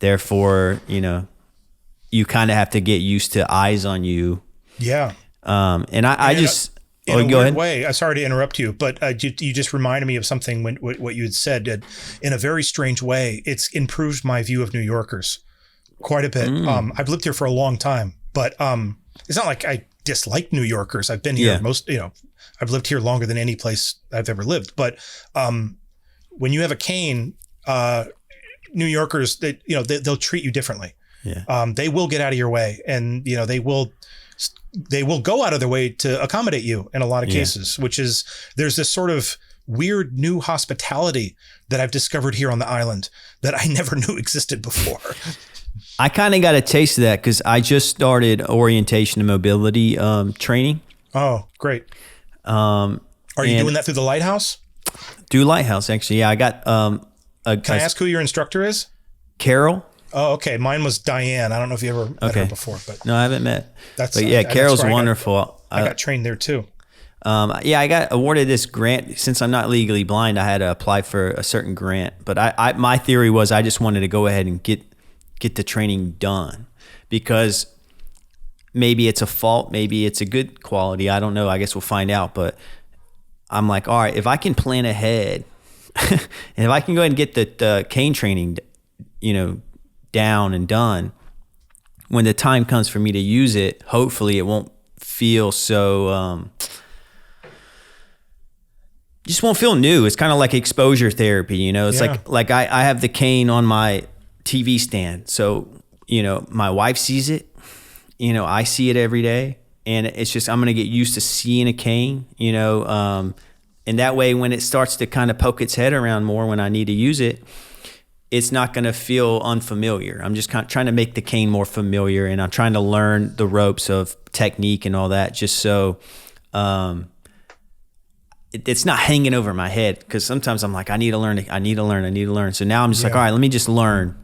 therefore, you kind of have to get used to eyes on you. Yeah. And I just, in a weird way, I'm sorry to interrupt you, but you just reminded me of something when what you had said. In a very strange way, it's improved my view of New Yorkers quite a bit. I've lived here for a long time, but it's not like I dislike New Yorkers. I've been here I've lived here longer than any place I've ever lived. But when you have a cane, New Yorkers, they'll treat you differently. Yeah. They will get out of your way, and they will go out of their way to accommodate you in a lot of cases, which is, there's this sort of weird new hospitality that I've discovered here on the island that I never knew existed before. I kind of got a taste of that because I just started orientation and mobility training. Oh, great. Are you doing that through the Lighthouse? Do Lighthouse, actually. Yeah, I got... Can I ask who your instructor is? Carol. Oh, okay. Mine was Diane. I don't know if you ever met her before, but no, I haven't met. Carol's wonderful. I got trained there too. I got awarded this grant. Since I'm not legally blind, I had to apply for a certain grant. But my theory was I just wanted to go ahead and get the training done, because maybe it's a fault, maybe it's a good quality. I don't know. I guess we'll find out. But I'm like, all right, if I can plan ahead, and if I can go ahead and get the cane training, down and done, when the time comes for me to use it, hopefully it won't feel so just won't feel new. It's kind of like exposure therapy, it's like I have the cane on my TV stand, so my wife sees it, I see it every day, and it's just, I'm gonna get used to seeing a cane, And that way, when it starts to kind of poke its head around more when I need to use it, it's not going to feel unfamiliar. I'm just kind of trying to make the cane more familiar, and I'm trying to learn the ropes of technique and all that, just so it's not hanging over my head. Because sometimes I'm like, I need to learn. So now I'm just like, all right, let me just learn.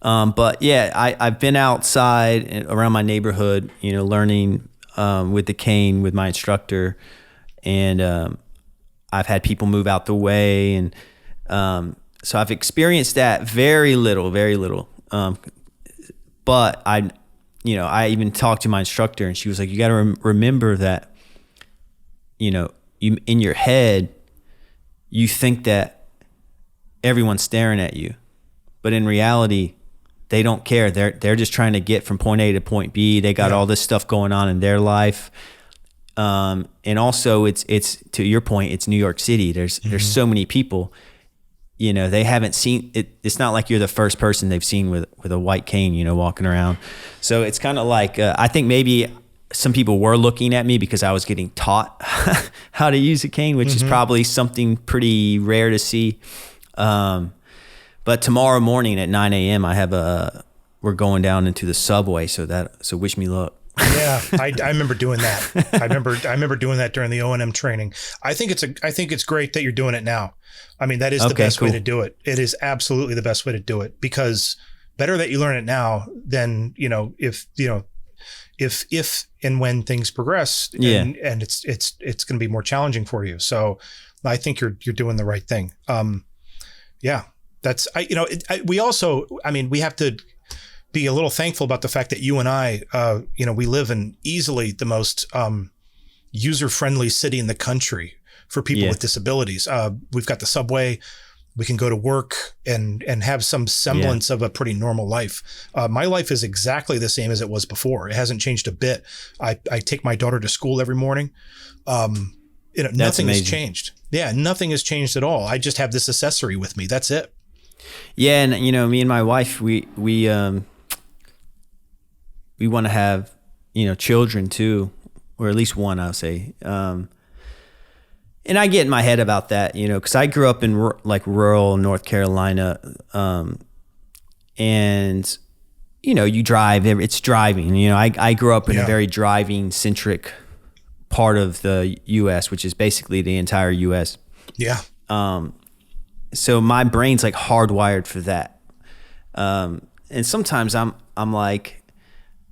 But yeah, I've been outside around my neighborhood, learning with the cane with my instructor, and I've had people move out the way, and so I've experienced that very little. But I even talked to my instructor, and she was like, you got to remember that, you in your head, you think that everyone's staring at you, but in reality, they don't care. They're just trying to get from point A to point B. They got all this stuff going on in their life. And also it's to your point, it's New York City. There's so many people, they haven't seen it. It's not like you're the first person they've seen with a white cane, walking around. So it's kind of like, I think maybe some people were looking at me because I was getting taught how to use a cane, which is probably something pretty rare to see. But tomorrow morning at 9 a.m. we're going down into the subway. So wish me luck. Yeah, I remember doing that. I remember doing that during the O&M training. I think it's great that you're doing it now. I mean, that is the best way to do it. It is absolutely the best way to do it, because better that you learn it now than, if and when things progress, and it's going to be more challenging for you. So I think you're doing the right thing. Yeah, that's, we also, we have to be a little thankful about the fact that you and I, we live in easily the most user-friendly city in the country for people with disabilities. We've got the subway. We can go to work and have some semblance of a pretty normal life. My life is exactly the same as it was before. It hasn't changed a bit. I take my daughter to school every morning. Nothing has changed. Yeah, nothing has changed at all. I just have this accessory with me. That's it. Yeah, and me and my wife, we want to have children too, or at least one, I'll say. And I get in my head about that, because I grew up in rural North Carolina, and you drive. It's driving. I grew up in a very driving centric part of the U.S., which is basically the entire U.S. Yeah. So my brain's like hardwired for that. And sometimes I'm like,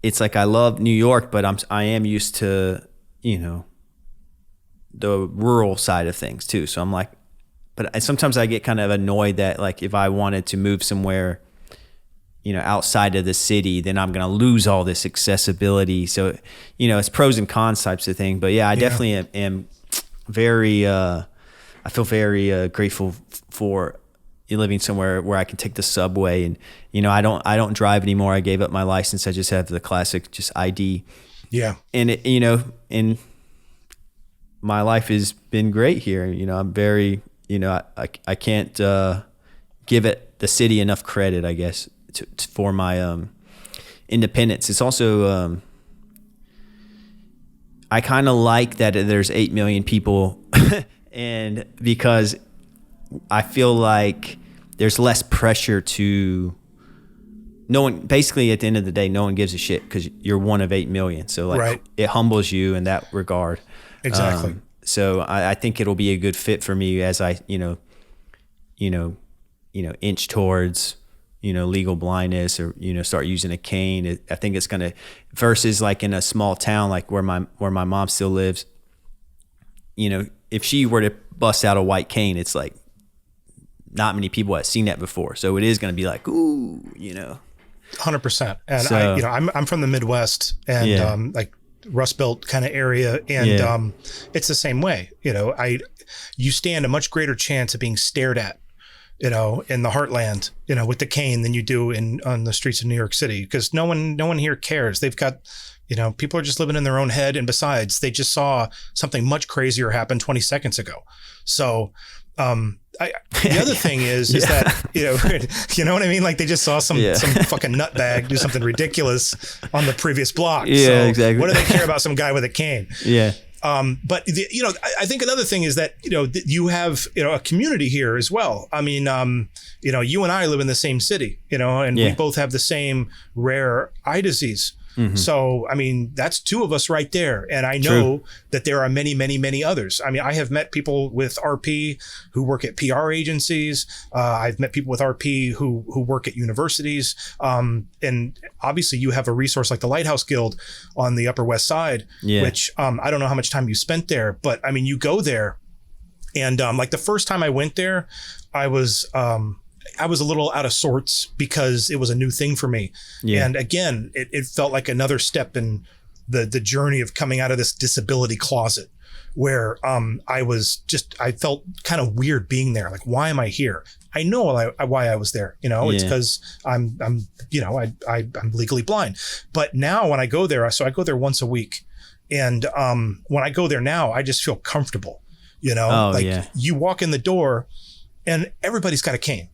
it's like I love New York, but I am used to, the rural side of things too. So I'm like, but sometimes I get kind of annoyed that, like, if I wanted to move somewhere, outside of the city, then I'm going to lose all this accessibility. So, it's pros and cons types of thing. But yeah, I definitely am very, I feel very grateful for living somewhere where I can take the subway, and I don't drive anymore. I gave up my license. I just have the classic just ID. Yeah. And and my life has been great here. I'm very, I can't give it the city enough credit, I guess, for my independence. It's also I kind of like that there's 8 million people, and because I feel like there's less pressure to no one. Basically, at the end of the day, no one gives a shit because you're one of 8 million. So it humbles you in that regard. Exactly. So I think it'll be a good fit for me as I inch towards legal blindness, or start using a cane. I think it's gonna, versus like in a small town like where my mom still lives. If she were to bust out a white cane, it's like not many people have seen that before. So it is going to be like, ooh, 100%. And so, I'm from the Midwest, and like Rust Belt kind of area. And it's the same way, you stand a much greater chance of being stared at, in the heartland, with the cane than you do on the streets of New York City, because no one here cares. They've got, people are just living in their own head. And besides, they just saw something much crazier happen 20 seconds ago. So, the other thing is that, you know what I mean? Like, they just saw some fucking nutbag do something ridiculous on the previous block. Yeah, so exactly. What do they care about some guy with a cane? Yeah. But I think another thing is that you have a community here as well. I mean, you and I live in the same city, and we both have the same rare eye disease. Mm-hmm. So, I mean, that's two of us right there. And I know that there are many, many, many others. I mean, I have met people with RP who work at PR agencies. I've met people with RP who work at universities. And obviously you have a resource like the Lighthouse Guild on the Upper West Side, which I don't know how much time you spent there, but I mean, you go there and like the first time I went there, I was a little out of sorts because it was a new thing for me. Yeah. And again, it felt like another step in the journey of coming out of this disability closet where I felt kind of weird being there. Like, why am I here? I know why I was there. It's because I'm legally blind. But now when I go there, so I go there once a week. And when I go there now, I just feel comfortable. You walk in the door and everybody's got a cane.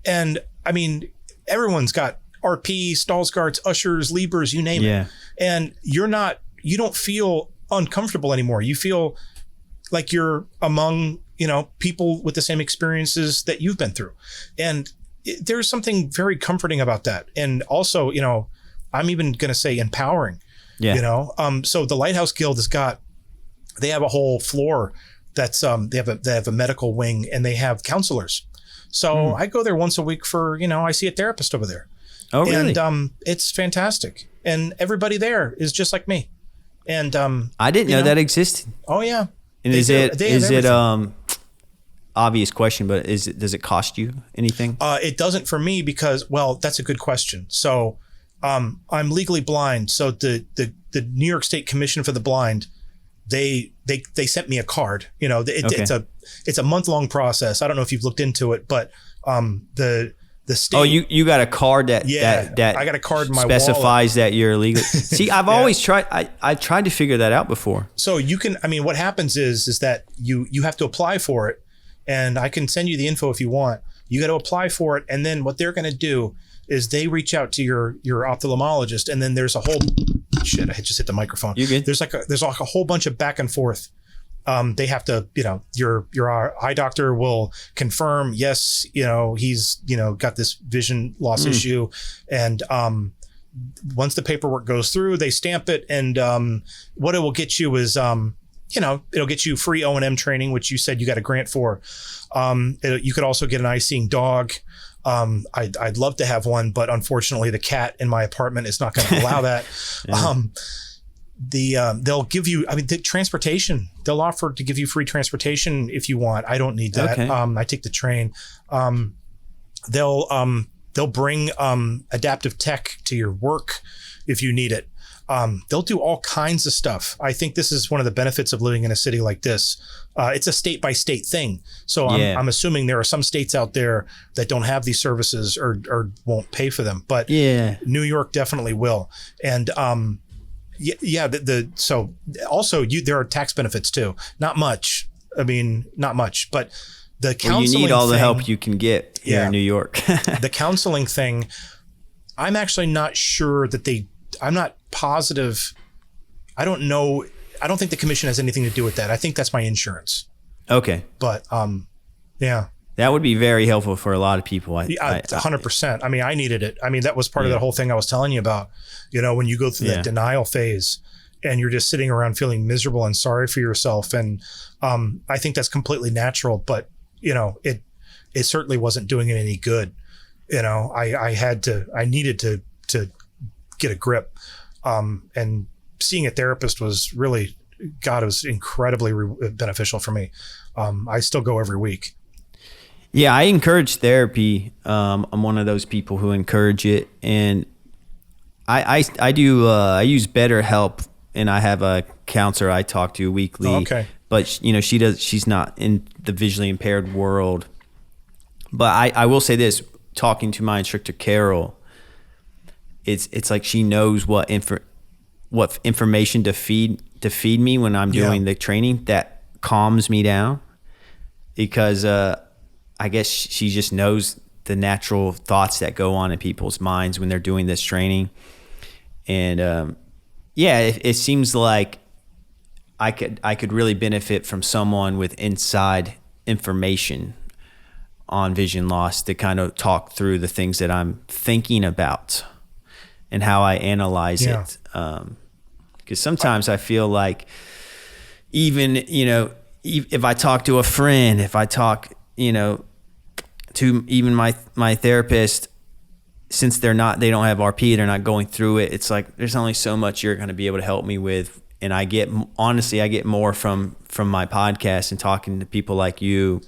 And I mean, everyone's got RP, stalls guards, ushers, Liebers, you name it. And you don't feel uncomfortable anymore. You feel like you're among, people with the same experiences that you've been through. And there's something very comforting about that. And also, I'm even going to say empowering, so the Lighthouse Guild they have a whole floor that's, they have a medical wing and they have counselors. So I go there once a week for, I see a therapist over there. Oh, really? And it's fantastic. And everybody there is just like me. And I didn't know that existed. Oh, yeah. And is it obvious question, but does it cost you anything? It doesn't for me because, well, that's a good question. So I'm legally blind. So the New York State Commission for the Blind, they sent me a card. It's a month-long process. I don't know if you've looked into it, but the state. Oh, you got a card that I got a card in my specifies wallet. that you're legal. See, I've always tried. I tried to figure that out before. So you can. I mean, what happens is that you have to apply for it, and I can send you the info if you want. You got to apply for it, and then what they're going to do is they reach out to your ophthalmologist, and then there's a whole. Shit, I just hit the microphone. You're good. There's like a whole bunch of back and forth. They have to, your eye doctor will confirm, yes, he's, got this vision loss issue. And once the paperwork goes through, they stamp it. And what it will get you is, it'll get you free O&M training, which you said you got a grant for. You could also get an eye-seeing dog. I'd love to have one, but unfortunately the cat in my apartment is not going to allow that. They'll give you, the transportation, they'll offer to give you free transportation if you want. I don't need that. Okay. I take the train. They'll bring adaptive tech to your work if you need it. They'll do all kinds of stuff. I think this is one of the benefits of living in a city like this. It's a state by state thing. So I'm assuming there are some states out there that don't have these services or won't pay for them, but New York definitely will. And, so also there are tax benefits too. Not much, but the counseling you need all the help you can get here in New York. The counseling thing, I'm actually not sure that I'm not positive. I don't know. I don't think the commission has anything to do with that. I think that's my insurance. Okay. But that would be very helpful for a lot of people. 100%. I mean, I needed it. I mean, that was part of that whole thing I was telling you about, when you go through that denial phase and you're just sitting around feeling miserable and sorry for yourself. And I think that's completely natural, but it certainly wasn't doing it any good. I needed to get a grip. And seeing a therapist was really, God, it was incredibly beneficial for me. I still go every week. Yeah, I encourage therapy. I'm one of those people who encourage it, and I do. I use BetterHelp, and I have a counselor I talk to weekly. Oh, okay. But she's not in the visually impaired world. But I will say this: talking to my instructor Carol, it's like she knows what information to feed me when I'm doing the training that calms me down, because I guess she just knows the natural thoughts that go on in people's minds when they're doing this training. And it seems like I could really benefit from someone with inside information on vision loss to kind of talk through the things that I'm thinking about and how I analyze it. Because sometimes I feel like even, if I talk to a friend, if I talk, to even my therapist, since they don't have RP, they're not going through it. It's like, there's only so much you're going to be able to help me with. And I get more from my podcast and talking to people like you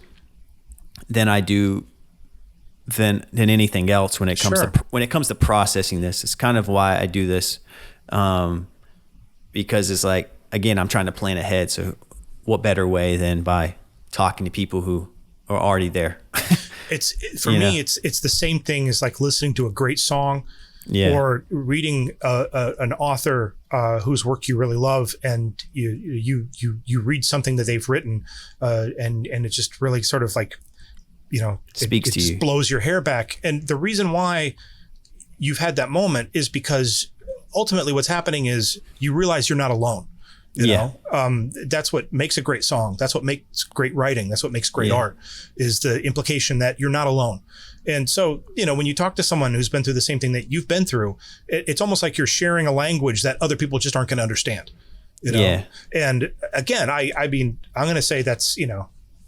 than I do than anything else when it comes to processing this. It's kind of why I do this. Because it's like, again, I'm trying to plan ahead. So what better way than by talking to people who are already there? For me, it's the same thing as like listening to a great song, or reading an author whose work you really love, and you read something that they've written, and it just really sort of like, speaks to you, blows your hair back. And the reason why you've had that moment is because ultimately what's happening is you realize you're not alone. You know, that's what makes a great song. That's what makes great writing. That's what makes great art, is the implication that you're not alone. And so, when you talk to someone who's been through the same thing that you've been through, it's almost like you're sharing a language that other people just aren't going to understand. And again, I mean, I'm going to say that's,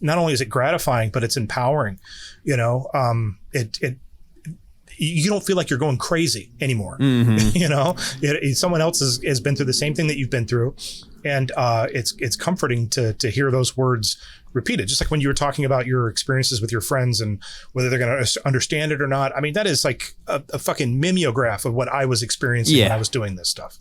not only is it gratifying, but it's empowering. You don't feel like you're going crazy anymore. Someone else has been through the same thing that you've been through. And it's comforting to hear those words repeated. Just like when you were talking about your experiences with your friends and whether they're going to understand it or not. I mean, that is like a fucking mimeograph of what I was experiencing when I was doing this stuff.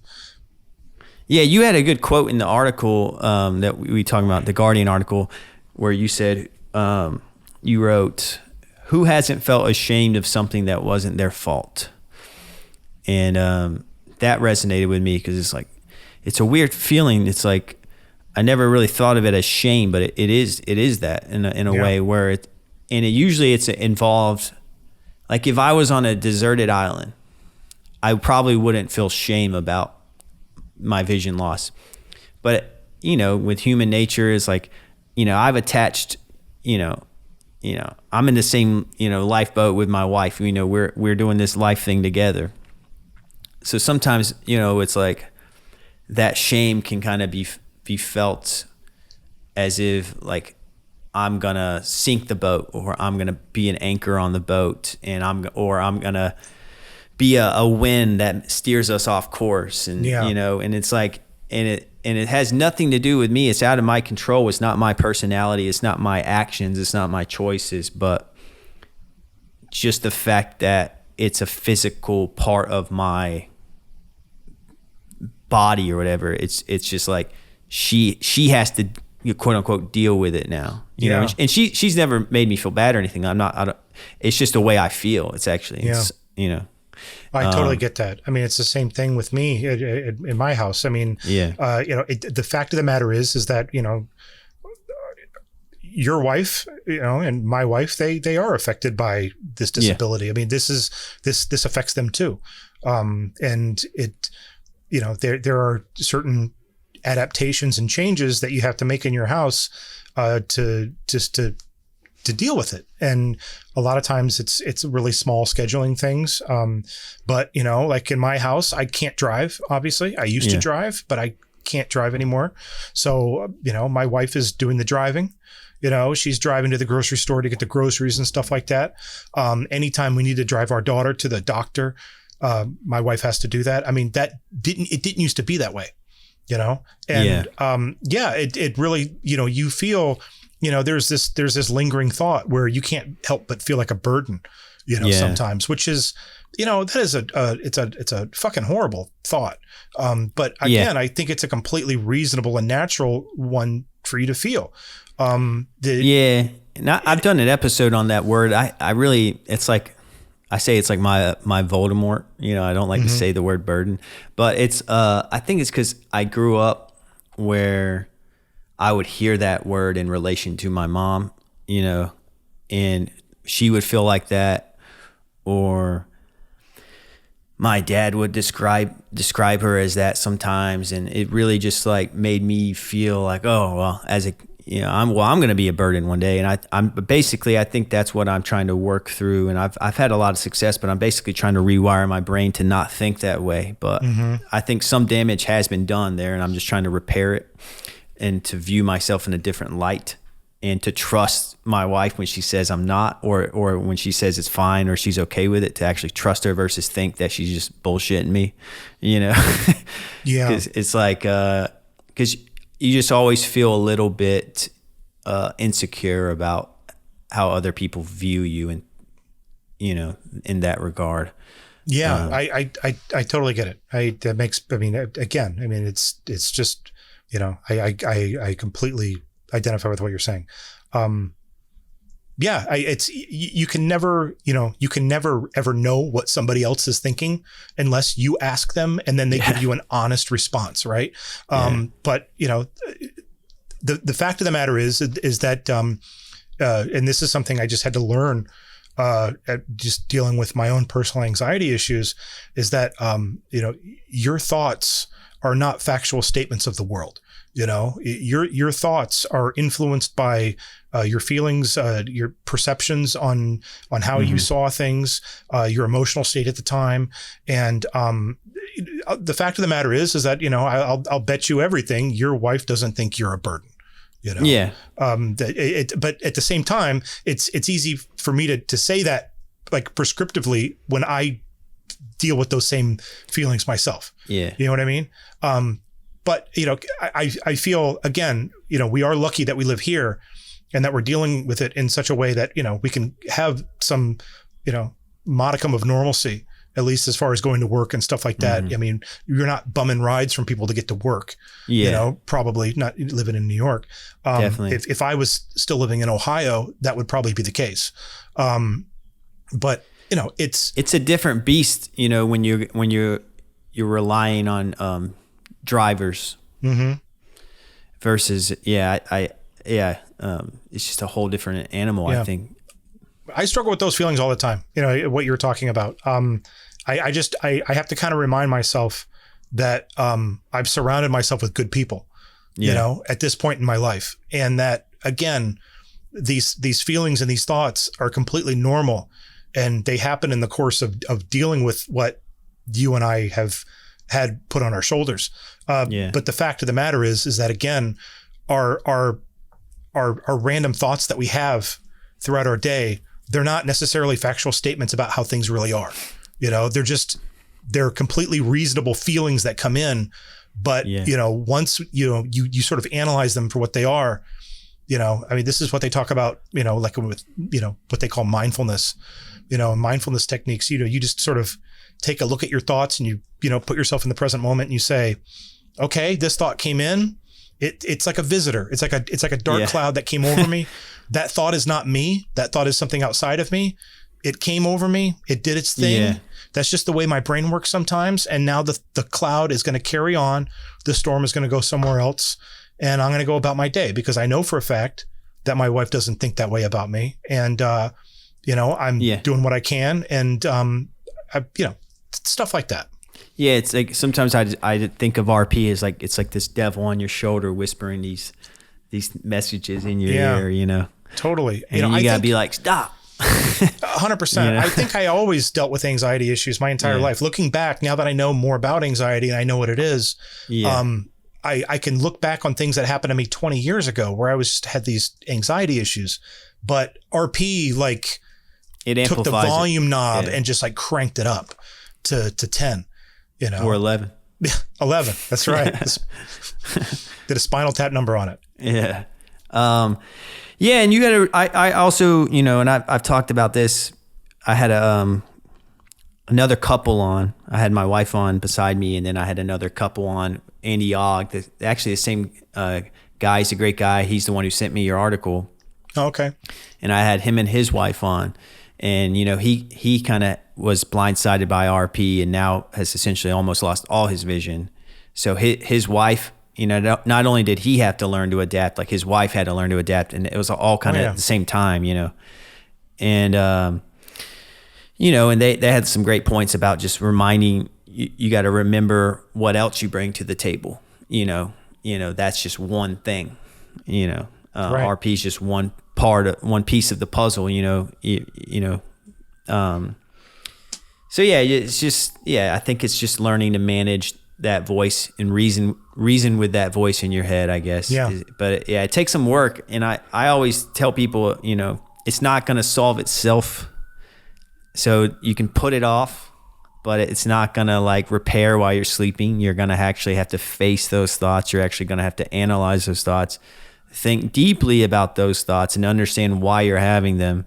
Yeah, you had a good quote in the article that we talking about, the Guardian article, where you said, you wrote, "Who hasn't felt ashamed of something that wasn't their fault?" And that resonated with me because it's like, it's a weird feeling. It's like, I never really thought of it as shame, but it is that in a way where it usually it's involved. Like if I was on a deserted island, I probably wouldn't feel shame about my vision loss. But, with human nature, it's like, I've attached, I'm in the same, lifeboat with my wife. We're doing this life thing together. So sometimes, it's like that shame can kind of be felt as if like I'm gonna sink the boat, or I'm gonna be an anchor on the boat, and I'm gonna be a wind that steers us off course, and and it's like, and it has nothing to do with me. It's out of my control. It's not my personality. It's not my actions. It's not my choices, but just the fact that it's a physical part of my body or whatever. It's just like she has to, quote unquote, deal with it now. You know, and she's never made me feel bad or anything. I don't. It's just the way I feel. It's actually, I totally get that. I mean, it's the same thing with me in my house. I mean, the fact of the matter is that, your wife, and my wife, they are affected by this disability. I mean, this affects them too. And it, there are certain adaptations and changes that you have to make in your house to deal with it. And a lot of times it's really small scheduling things. But like in my house, I can't drive, obviously. I used to drive, but I can't drive anymore. So, my wife is doing the driving. She's driving to the grocery store to get the groceries and stuff like that. Anytime we need to drive our daughter to the doctor, my wife has to do that. I mean, it didn't used to be that way, and it really, you feel, there's this lingering thought where you can't help but feel like a burden, sometimes, which is, that is it's a fucking horrible thought. But again, I think it's a completely reasonable and natural one for you to feel. And I've done an episode on that word. I really, it's like, I say it's like my Voldemort. I don't like to say the word burden, but it's I think it's because I grew up where I would hear that word in relation to my mom, and she would feel like that, or my dad would describe describe her as that sometimes, and it really just like made me feel like, oh well, as a I'm going to be a burden one day, and I'm basically, I think that's what I'm trying to work through, and I've had a lot of success, but I'm basically trying to rewire my brain to not think that way. But I think some damage has been done there, and I'm just trying to repair it and to view myself in a different light, and to trust my wife when she says I'm not, or when she says it's fine or she's okay with it, to actually trust her versus think that she's just bullshitting me, Yeah. It's like, because you just always feel a little bit insecure about how other people view you, and, in that regard. Yeah, I totally get it. It's just, I completely identify with what you're saying. You can never ever know what somebody else is thinking unless you ask them, and then they give you an honest response. Right. But the fact of the matter is that, and this is something I just had to learn, just dealing with my own personal anxiety issues, is that, your thoughts are not factual statements of the world. Your thoughts are influenced by your feelings, your perceptions on how you saw things, your emotional state at the time, and the fact of the matter is that I'll bet you everything your wife doesn't think you're a burden. Yeah. But at the same time, it's easy for me to say that, like, prescriptively, when I deal with those same feelings myself. Yeah. You know what I mean? But, I feel, again, we are lucky that we live here and that we're dealing with it in such a way that, we can have some, modicum of normalcy, at least as far as going to work and stuff like that. I mean, you're not bumming rides from people to get to work, probably not living in New York. Definitely. If I was still living in Ohio, that would probably be the case. But, it's a different beast, when you're relying on, drivers versus it's just a whole different animal. I think I struggle with those feelings all the time, what you're talking about. I have to kind of remind myself that I've surrounded myself with good people, at this point in my life, and that, again, these feelings and these thoughts are completely normal, and they happen in the course of dealing with what you and I have had put on our shoulders. But the fact of the matter is that, again, our random thoughts that we have throughout our day, they're not necessarily factual statements about how things really are. They're completely reasonable feelings that come in. But, once, you sort of analyze them for what they are, this is what they talk about, like with, what they call mindfulness, mindfulness techniques. You just sort of take a look at your thoughts, and you put yourself in the present moment, and you say, okay, this thought came in. It's like a visitor. It's like a dark cloud that came over me. That thought is not me. That thought is something outside of me. It came over me. It did its thing. Yeah. That's just the way my brain works sometimes. And now the cloud is going to carry on. The storm is going to go somewhere else. And I'm going to go about my day, because I know for a fact that my wife doesn't think that way about me. And, I'm doing what I can. And, stuff like that. Yeah, it's like sometimes I think of RP as like, it's like this devil on your shoulder whispering these messages in your ear, Totally. And you gotta be like, stop. 100%. I think I always dealt with anxiety issues my entire life. Looking back, now that I know more about anxiety and I know what it is, I can look back on things that happened to me 20 years ago where I had these anxiety issues, but RP took the volume knob and just like cranked it up to 10, or 11. 11. That's right. Did a Spinal Tap number on it. Yeah. Yeah. And you got to, I also, and I've talked about this. I had another couple on. I had my wife on beside me, and then I had another couple on, Andy Ogg, actually the same guy. He's a great guy. He's the one who sent me your article. Oh, okay. And I had him and his wife on, and he kind of was blindsided by RP, and now has essentially almost lost all his vision. So his wife, not only did he have to learn to adapt, like his wife had to learn to adapt, and it was all kind of at the same time, and and they had some great points about just reminding you got to remember what else you bring to the table. That's just one thing, right. RP is just one piece of the puzzle, so yeah, it's just, I think it's just learning to manage that voice and reason with that voice in your head, I guess. Yeah. But it takes some work. And I always tell people, it's not going to solve itself. So you can put it off, but it's not going to like repair while you're sleeping. You're going to actually have to face those thoughts. You're actually going to have to analyze those thoughts, think deeply about those thoughts and understand why you're having them.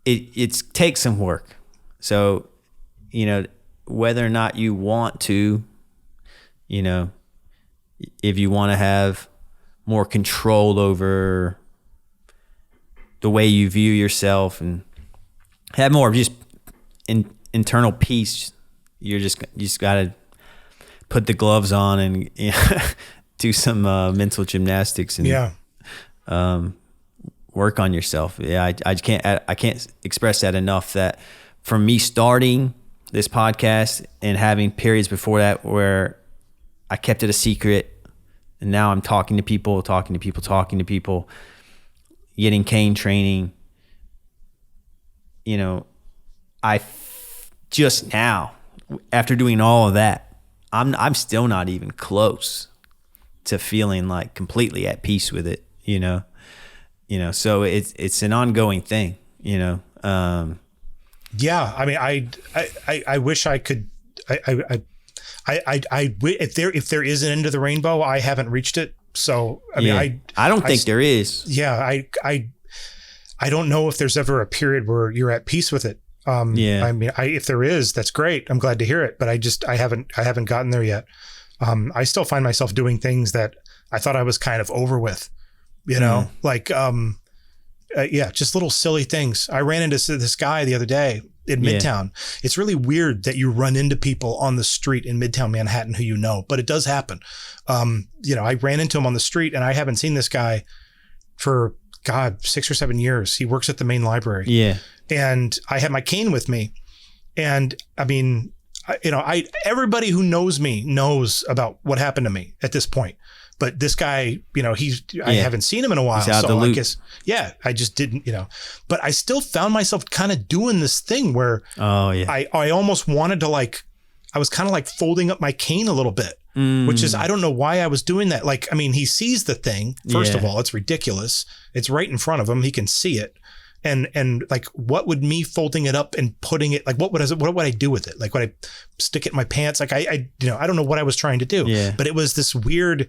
It takes some work. So, whether or not you want to, if you want to have more control over the way you view yourself and have more of just internal peace, you just got to put the gloves on and do some mental gymnastics and work on yourself. I can't express that enough, that from me starting this podcast and having periods before that where I kept it a secret, and now I'm talking to people, getting cane training. Just now, after doing all of that, I'm still not even close to feeling like completely at peace with it. So it's an ongoing thing. Yeah, I mean, I wish I could. If there is an end to the rainbow, I haven't reached it. So I mean, I don't think there is. Yeah, I don't know if there's ever a period where you're at peace with it. I mean, if there is, that's great. I'm glad to hear it, but I haven't gotten there yet. I still find myself doing things that I thought I was kind of over with. Just little silly things. I ran into this guy the other day in Midtown. It's really weird that you run into people on the street in Midtown Manhattan who but it does happen. I ran into him on the street, and I haven't seen this guy for 6 or 7 years. He works at the main library. Yeah. And I had my cane with me. And I mean, everybody who knows me knows about what happened to me at this point. But this guy, I haven't seen him in a while. So I guess, I just didn't, but I still found myself kind of doing this thing where I almost wanted to I was kind of like folding up my cane a little bit, which is, I don't know why I was doing that. Like, I mean, he sees the thing. First of all, it's ridiculous. It's right in front of him. He can see it. And like, what would me folding it up and putting it, like, what would I do with it? Like, would I stick it in my pants? Like, I don't know what I was trying to do, but it was this weird,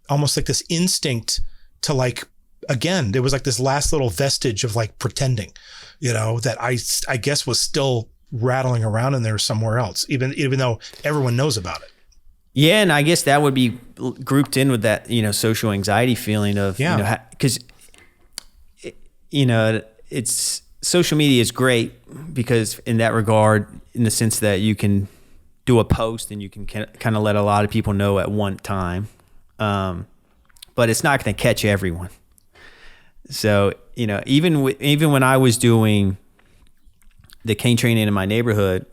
almost like this instinct to again, there was like this last little vestige of pretending, that I guess was still rattling around in there somewhere else, even though everyone knows about it. Yeah. And I guess that would be grouped in with that, social anxiety feeling of, because, it's social media is great because in that regard, in the sense that you can do a post and you can kind of let a lot of people know at one time. But it's not going to catch everyone. So, even when I was doing the cane training in my neighborhood,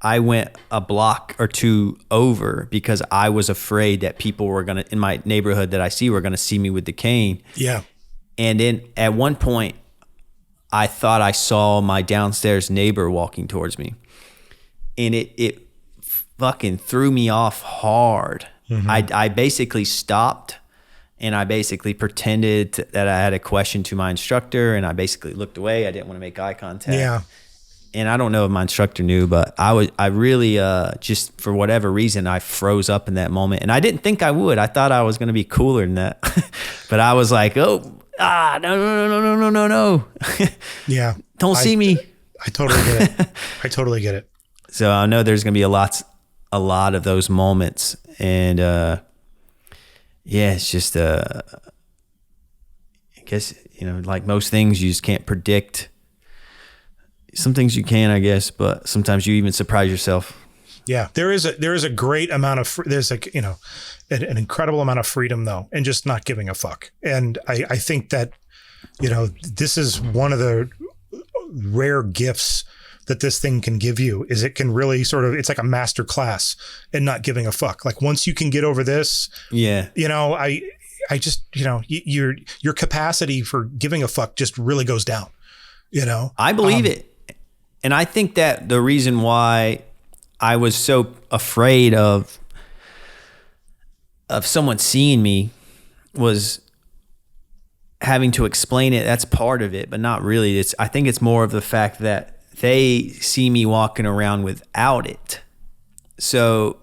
I went a block or two over because I was afraid that people were in my neighborhood that I see were going to see me with the cane. Yeah. And then at one point, I thought I saw my downstairs neighbor walking towards me, and it fucking threw me off hard. Mm-hmm. I basically stopped, and I basically pretended that I had a question to my instructor, and I basically looked away. I didn't want to make eye contact. Yeah. And I don't know if my instructor knew, but I really just for whatever reason, I froze up in that moment, and I didn't think I would. I thought I was going to be cooler than that, but I was like, no. Yeah. Don't see me. I totally get it. I totally get it. So I know there's going to be a lot of those moments. And, it's just, I guess, like most things, you just can't predict. Some things you can, I guess, but sometimes you even surprise yourself. Yeah. There is a great amount of, there's an incredible amount of freedom though, and just not giving a fuck. And I think that, this is one of the rare gifts that this thing can give you is it can really sort of, it's like a master class in not giving a fuck. Like once you can get over this, I just, your capacity for giving a fuck just really goes down, I believe it. And I think that the reason why I was so afraid of someone seeing me was having to explain it. That's part of it, but not really. I think it's more of the fact that they see me walking around without it. So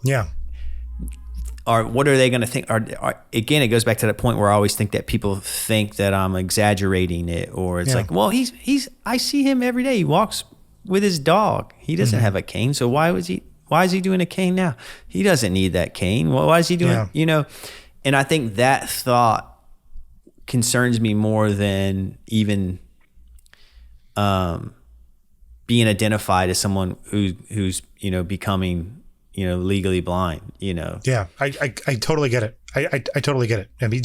what are they going to think? Again, it goes back to that point where I always think that people think that I'm exaggerating it, or it's like, well, I see him every day. He walks with his dog. He doesn't have a cane. So why is he doing a cane now? He doesn't need that cane. Well, why is he doing, and I think that thought concerns me more than even, being identified as someone who's becoming legally blind. Yeah, I totally get it. I totally get it. I mean,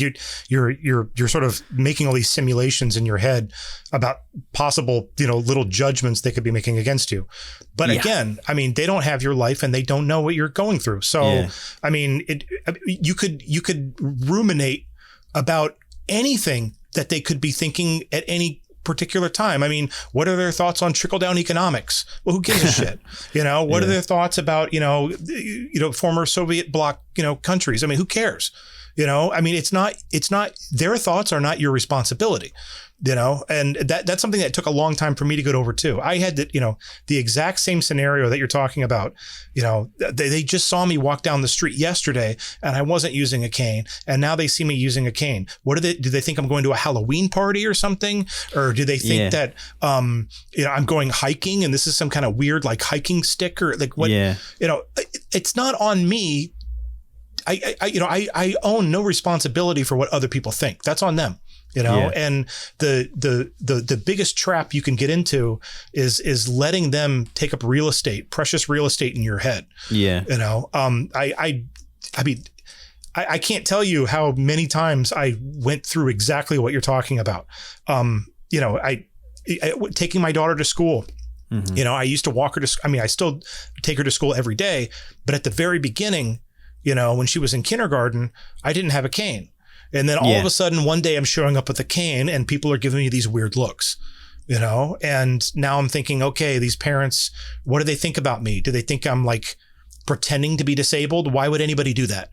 you're sort of making all these simulations in your head about possible little judgments they could be making against you. But again, I mean, they don't have your life and they don't know what you're going through. So I mean, you could ruminate about anything that they could be thinking at any particular time. I mean, what are their thoughts on trickle-down economics? Well, who gives a shit? What are their thoughts about, former Soviet bloc, countries? I mean, who cares? I mean, it's not, their thoughts are not your responsibility, and that's something that took a long time for me to get over too. I had the exact same scenario that you're talking about. They just saw me walk down the street yesterday and I wasn't using a cane, and now they see me using a cane. Do they think I'm going to a Halloween party or something? Or do they think that, I'm going hiking and this is some kind of weird, like hiking stick or like what, it's not on me. I own no responsibility for what other people think. That's on them. And the biggest trap you can get into is letting them take up precious real estate in your head. I mean, I can't tell you how many times I went through exactly what you're talking about. Taking my daughter to school. I used to walk her to, I still take her to school every day, but at the very beginning, when she was in kindergarten, I didn't have a cane. And then all of a sudden, one day I'm showing up with a cane and people are giving me these weird looks, and now I'm thinking, okay, these parents, what do they think about me? Do they think I'm like pretending to be disabled? Why would anybody do that?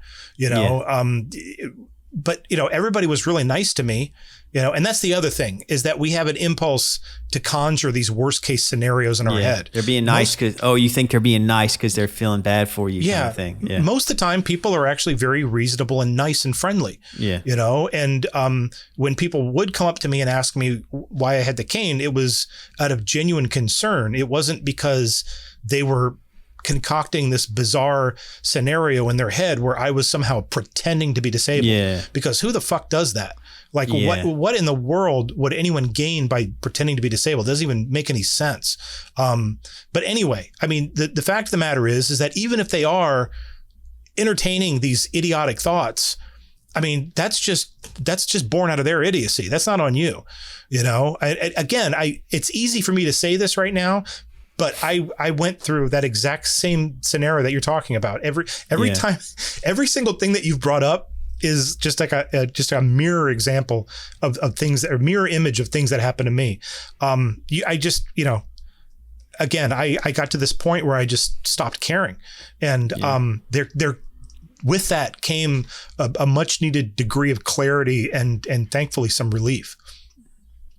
But, everybody was really nice to me, and that's the other thing is that we have an impulse to conjure these worst case scenarios in our head. They're being nice you think they're being nice because they're feeling bad for you kind of thing. Yeah. Most of the time people are actually very reasonable and nice and friendly, and when people would come up to me and ask me why I had the cane, it was out of genuine concern. It wasn't because they were concocting this bizarre scenario in their head where I was somehow pretending to be disabled. Because who the fuck does that? Like what in the world would anyone gain by pretending to be disabled? It doesn't even make any sense. But anyway, I mean, the fact of the matter is that even if they are entertaining these idiotic thoughts, I mean, that's just born out of their idiocy. That's not on you. It's easy for me to say this right now, but I went through that exact same scenario that you're talking about. Every time, every single thing that you've brought up is just like a mirror example of things that are mirror image of things that happened to me. Again, I got to this point where I just stopped caring, and there with that came a much needed degree of clarity and thankfully some relief.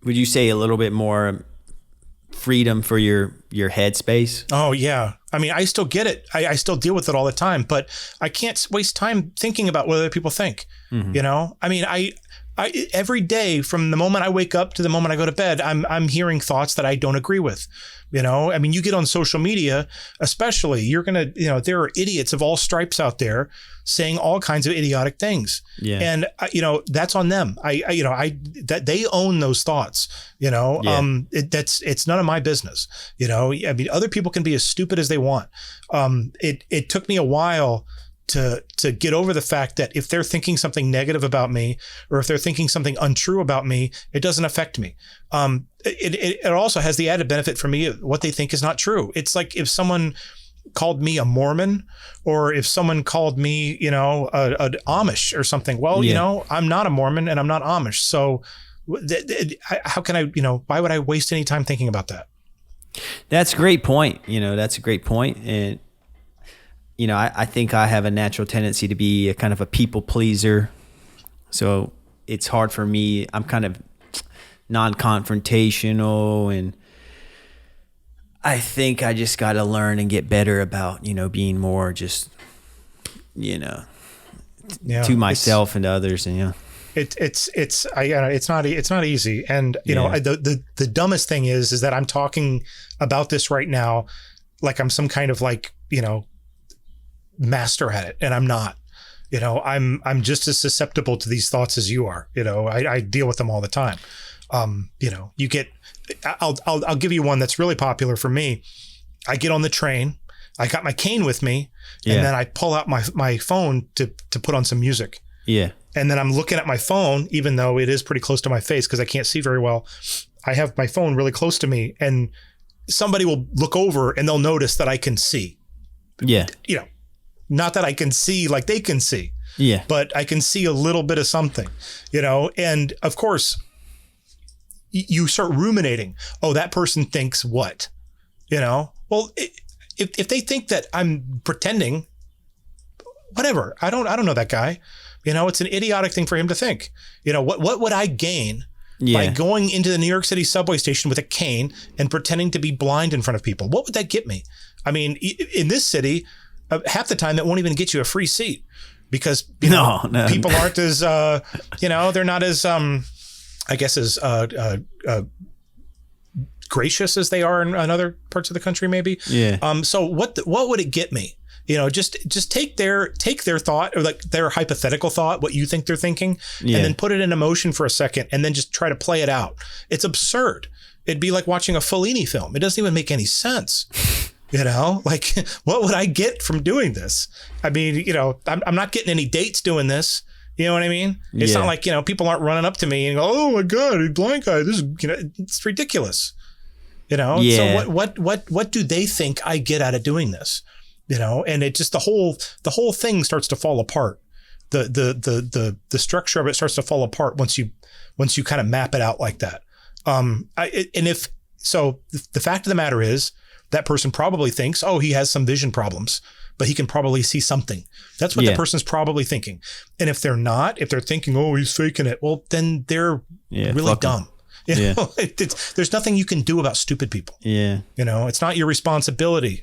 Would you say a little bit more freedom for your headspace? Oh yeah. I mean, I still get it. I still deal with it all the time, but I can't waste time thinking about what other people think. I mean, I every day from the moment I wake up to the moment I go to bed, I'm hearing thoughts that I don't agree with. I mean, you get on social media, especially, you're going to, there are idiots of all stripes out there saying all kinds of idiotic things. And that's on them. That they own those thoughts, it's none of my business. I mean, other people can be as stupid as they want. It took me a while to get over the fact that if they're thinking something negative about me, or if they're thinking something untrue about me, it doesn't affect me. It also has the added benefit for me of what they think is not true. It's like if someone called me a Mormon, or if someone called me, an Amish or something. Well, I'm not a Mormon and I'm not Amish. So how can I, why would I waste any time thinking about that? That's a great point. That's a great point. And, I think I have a natural tendency to be a kind of a people pleaser. So it's hard for me. I'm kind of non-confrontational, and I think I just got to learn and get better about, being more just, to myself and to others. And, it's not easy. And, the dumbest thing is that I'm talking about this right now like I'm some kind of master at it, and I'm not. I'm just as susceptible to these thoughts as you are. I deal with them all the time. You get, I'll give you one that's really popular for me. I get on the train, I got my cane with me, and then I pull out my phone to put on some music. Yeah. And then I'm looking at my phone, even though it is pretty close to my face because I can't see very well. I have my phone really close to me, and somebody will look over and they'll notice that I can see. Yeah. Not that I can see like they can see. Yeah. But I can see a little bit of something, and of course you start ruminating. Oh, that person thinks what? Well, if they think that I'm pretending, whatever, I don't know that guy. It's an idiotic thing for him to think. What would I gain by going into the New York City subway station with a cane and pretending to be blind in front of people? What would that get me? I mean, in this city, half the time it won't even get you a free seat because people aren't as they're not as I guess as gracious as they are in other parts of the country, maybe. Yeah. So what would it get me? Just take their thought, or like their hypothetical thought, what you think they're thinking, and then put it into motion for a second, and then just try to play it out. It's absurd. It'd be like watching a Fellini film. It doesn't even make any sense. What would I get from doing this? I mean, I'm not getting any dates doing this. You know what I mean? It's not like, people aren't running up to me and go, oh my God, a blind guy. This is, it's ridiculous. So what do they think I get out of doing this? And it just, the whole thing starts to fall apart. The structure of it starts to fall apart once you kind of map it out like that. The fact of the matter is, that person probably thinks, oh, he has some vision problems, but he can probably see something. That's what the person's probably thinking. And if they're thinking, oh, he's faking it, well, then they're really dumb. There's nothing you can do about stupid people. Yeah. It's not your responsibility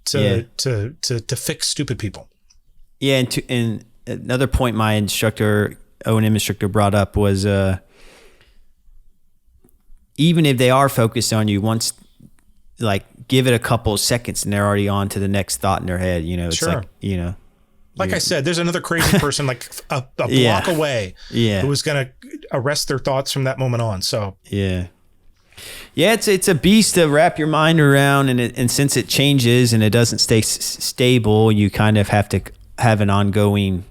to fix stupid people. Yeah. And another point my O&M instructor brought up was, even if they are focused on you, once, give it a couple of seconds and they're already on to the next thought in their head. It's sure. Like I said, there's another crazy person like a block away who is going to arrest their thoughts from that moment on. So yeah, it's a beast to wrap your mind around, and since it changes and it doesn't stay stable, you kind of have to have an ongoing.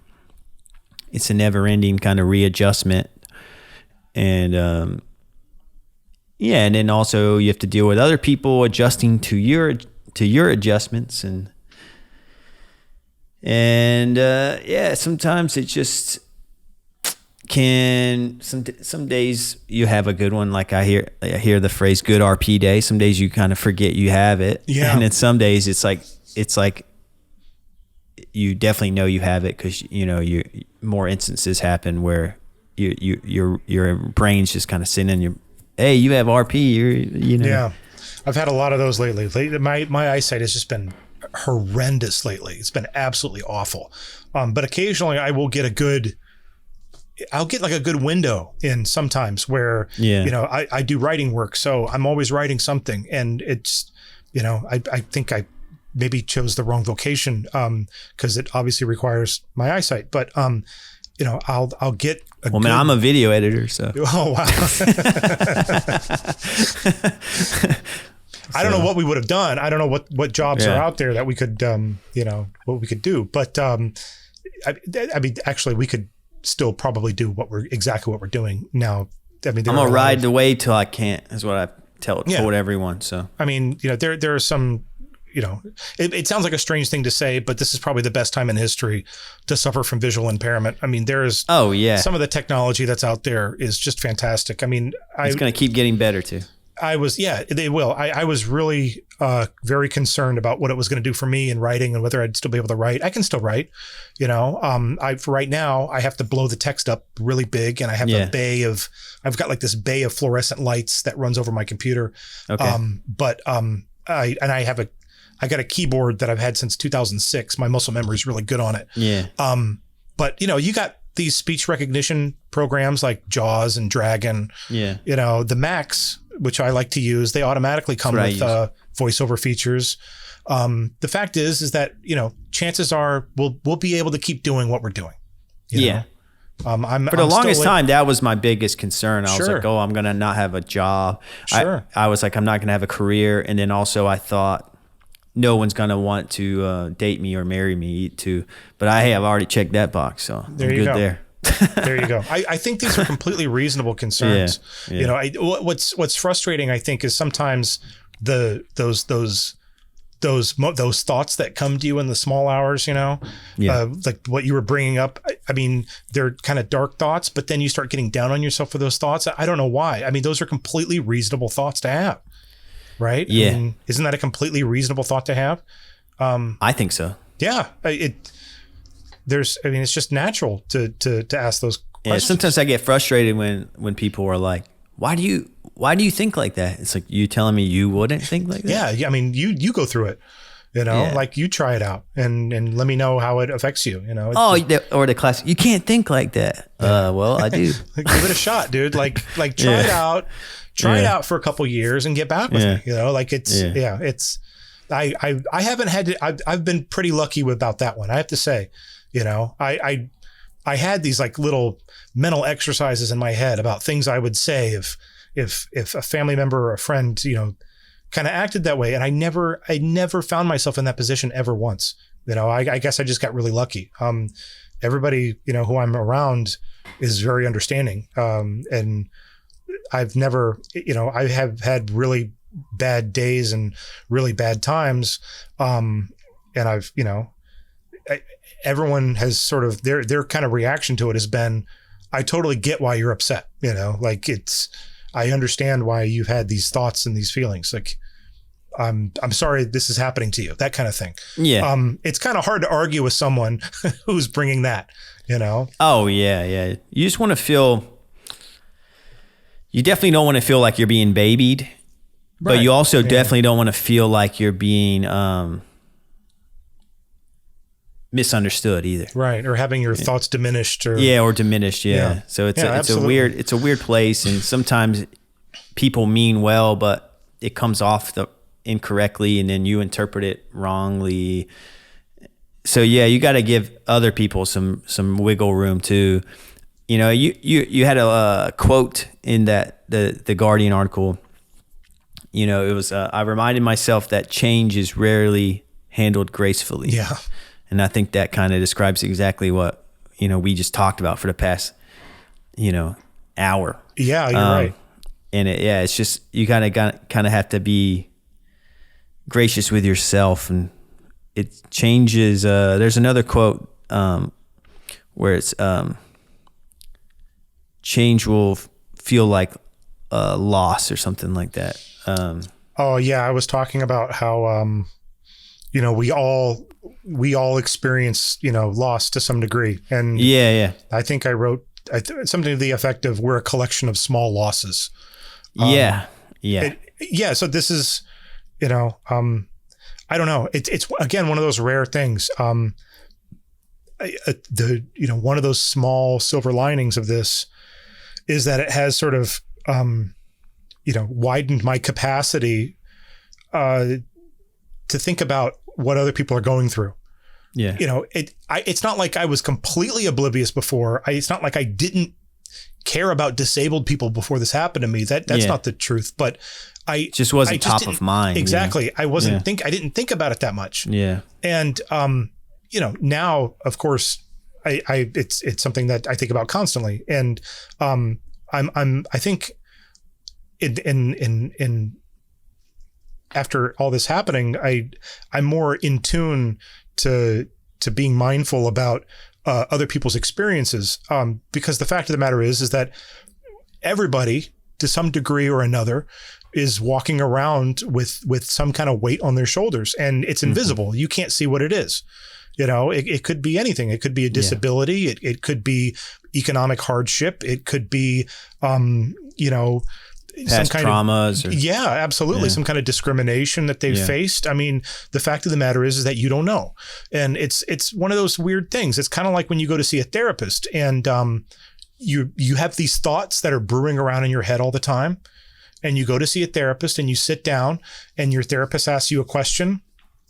It's a never-ending kind of readjustment, and and then also you have to deal with other people adjusting to your adjustments, and sometimes it just some days you have a good one. Like I hear the phrase "good RP day." Some days you kind of forget you have it, and then some days it's like you definitely know you have it because more instances happen where your brain's just kind of sitting in your. Hey, you have RP. Yeah, I've had a lot of those lately. My eyesight has just been horrendous lately. It's been absolutely awful. But occasionally I will get I'll get like a good window in sometimes where, I do writing work. So I'm always writing something, and it's, I think I maybe chose the wrong vocation because it obviously requires my eyesight. But, I'll get man, I'm a video editor, so. Oh, wow. I don't know what we would have done. I don't know what jobs are out there that we could, what we could do. But I mean, actually, we could still probably do exactly what we're doing now. I mean, I'm gonna ride the wave till I can't. Is what I told everyone. So I mean, there are some. It sounds like a strange thing to say, but this is probably the best time in history to suffer from visual impairment. I mean, there's some of the technology that's out there is just fantastic. I mean, it's going to keep getting better too. They will. I was really very concerned about what it was going to do for me in writing and whether I'd still be able to write. I can still write, for right now, I have to blow the text up really big, and I have I've got like this bay of fluorescent lights that runs over my computer. Okay. I got a keyboard that I've had since 2006. My muscle memory is really good on it. Yeah. But you got these speech recognition programs like JAWS and Dragon. Yeah. The Macs, which I like to use, they automatically come with voiceover features. The fact is that, chances are we'll be able to keep doing what we're doing. Yeah. For the longest time, that was my biggest concern. I was like, I'm going to not have a job. Sure. I was like, I'm not going to have a career. And then also I thought, no one's going to want to date me or marry me too. But I have already checked that box. So I'm good there. There you go. I think these are completely reasonable concerns. Yeah. What's frustrating, I think, is sometimes those thoughts that come to you in the small hours, like what you were bringing up. I mean, they're kind of dark thoughts, but then you start getting down on yourself for those thoughts. I don't know why. I mean, those are completely reasonable thoughts to have. Right? Yeah. I mean, isn't that a completely reasonable thought to have? I think so. Yeah. It's just natural to ask those questions. Yeah. Sometimes I get frustrated when people are like, why do you think like that? It's like, you telling me you wouldn't think like that? Yeah. I mean, you go through it, like you try it out and let me know how it affects you, or the classic, you can't think like that. Well, I do. Give it a shot, dude. Like try it out. Try it out for a couple years and get back with me. I haven't had to, I've been pretty lucky about that one. I have to say, I had these like little mental exercises in my head about things I would say if a family member or a friend, kind of acted that way. And I never found myself in that position ever once. I guess I just got really lucky. Everybody, who I'm around is very understanding. And I've never, I have had really bad days and really bad times. And I've, everyone has sort of their kind of reaction to it has been, I totally get why you're upset. I understand why you've had these thoughts and these feelings. Like, I'm sorry this is happening to you, that kind of thing. Yeah. It's kind of hard to argue with someone who's bringing that, Oh yeah. Yeah. You just want to feel, you definitely don't want to feel like you're being babied, but you also definitely don't want to feel like you're being misunderstood either. Right. Or having your thoughts diminished or diminished. Yeah. So it's a weird place. And sometimes people mean well, but it comes off incorrectly and then you interpret it wrongly. So you got to give other people some wiggle room too. You had a quote in that the Guardian article. It was I reminded myself that change is rarely handled gracefully. Yeah, and I think that kind of describes exactly what we just talked about for the past hour. Yeah, you're right. And it's just you kind of have to be gracious with yourself, and it changes. There's another quote where it's. Change will feel like loss or something like that. I was talking about how we all experience loss to some degree, and I think I wrote something to the effect of we're a collection of small losses. So this is I don't know. It's again one of those rare things. One of those small silver linings of this is that it has sort of, widened my capacity to think about what other people are going through. Yeah. It's not like I was completely oblivious before. It's not like I didn't care about disabled people before this happened to me. That's not the truth, but I just wasn't top of mind. Exactly. I didn't think about it that much. Yeah. And, now of course it's something that I think about constantly. And, I think in after all this happening, I'm more in tune to being mindful about other people's experiences, because the fact of the matter is that everybody, to some degree or another, is walking around with some kind of weight on their shoulders, and it's invisible. You can't see what it is. It could be anything. It could be a disability. It could be economic hardship. It could be, past some kind traumas. Absolutely. Some kind of discrimination that they've faced. I mean, the fact of the matter is that you don't know. And it's one of those weird things. It's kind of like when you go to see a therapist and you have these thoughts that are brewing around in your head all the time. And you go to see a therapist and you sit down and your therapist asks you a question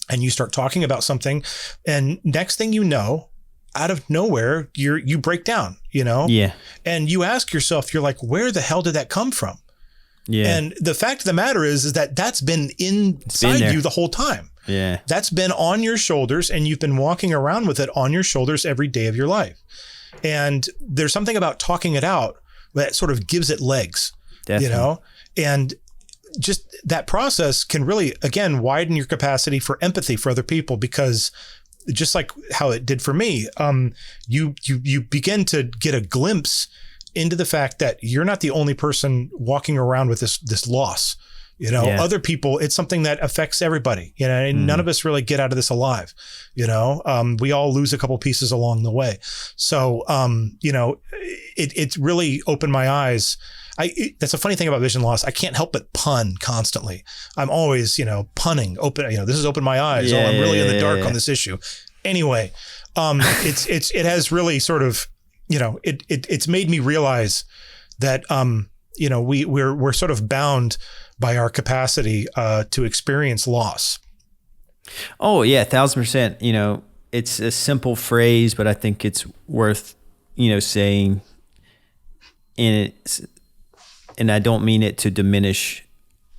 and you start talking about something. And next thing you know, out of nowhere, you break down, and you ask yourself, you're like, where the hell did that come from? Yeah. And the fact of the matter is that that's been inside you the whole time. Yeah. That's been on your shoulders, and you've been walking around with it on your shoulders every day of your life. And there's something about talking it out that sort of gives it legs, Definitely. And just that process can really, again, widen your capacity for empathy for other people, because just like how it did for me, you begin to get a glimpse into the fact that you're not the only person walking around with this loss. Other people, it's something that affects everybody, and none of us really get out of this alive. We all lose a couple pieces along the way. So, it really opened my eyes. That's a funny thing about vision loss. I can't help but pun constantly. I'm always, punning, this has opened my eyes. I'm really in the dark on this issue. Anyway, it has really sort of, it's made me realize that, we're sort of bound by our capacity to experience loss. Oh yeah, 1,000%. It's a simple phrase, but I think it's worth, saying. And I don't mean it to diminish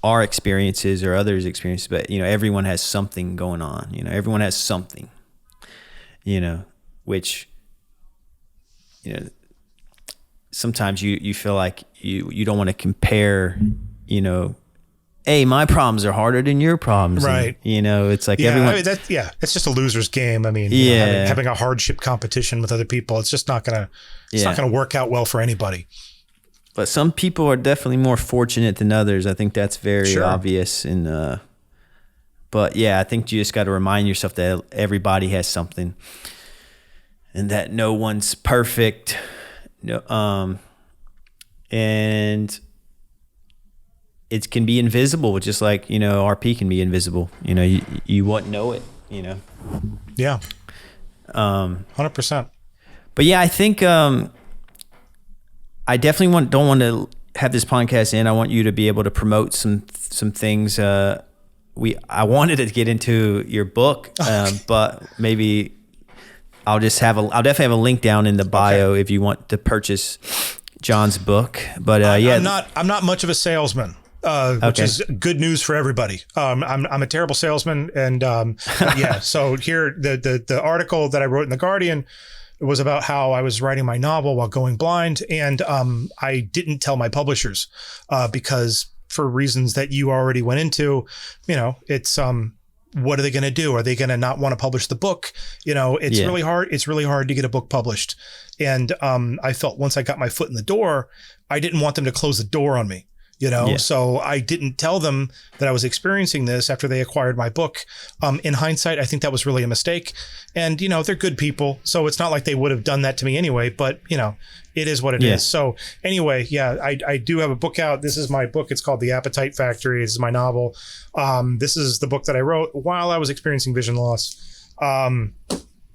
our experiences or others' experiences, but everyone has something going on. Everyone has something. Which sometimes you feel like you don't want to compare. Hey, my problems are harder than your problems. Right. And, it's like everyone. It's just a loser's game. I mean, having a hardship competition with other people, it's just not gonna work out well for anybody. But some people are definitely more fortunate than others. I think that's very obvious. And but yeah, I think you just got to remind yourself that everybody has something, and that no one's perfect. And it can be invisible, just like RP can be invisible. You wouldn't know it. Yeah. 100%. But yeah, I think. I definitely don't want to have this podcast in. I want you to be able to promote some things. I wanted to get into your book, but maybe I'll definitely have a link down in the bio if you want to purchase Jon's book. But I'm not much of a salesman, which is good news for everybody. I'm a terrible salesman, and So here the article that I wrote in The Guardian. It was about how I was writing my novel while going blind, and I didn't tell my publishers because for reasons that you already went into. It's what are they going to do? Are they going to not want to publish the book? It's really hard. It's really hard to get a book published, and I felt once I got my foot in the door, I didn't want them to close the door on me. So I didn't tell them that I was experiencing this after they acquired my book. In hindsight, I think that was really a mistake. And, they're good people. So it's not like they would have done that to me anyway, but, it is what it is. So anyway, I do have a book out. This is my book. It's called The Appetite Factory. This is my novel. This is the book that I wrote while I was experiencing vision loss.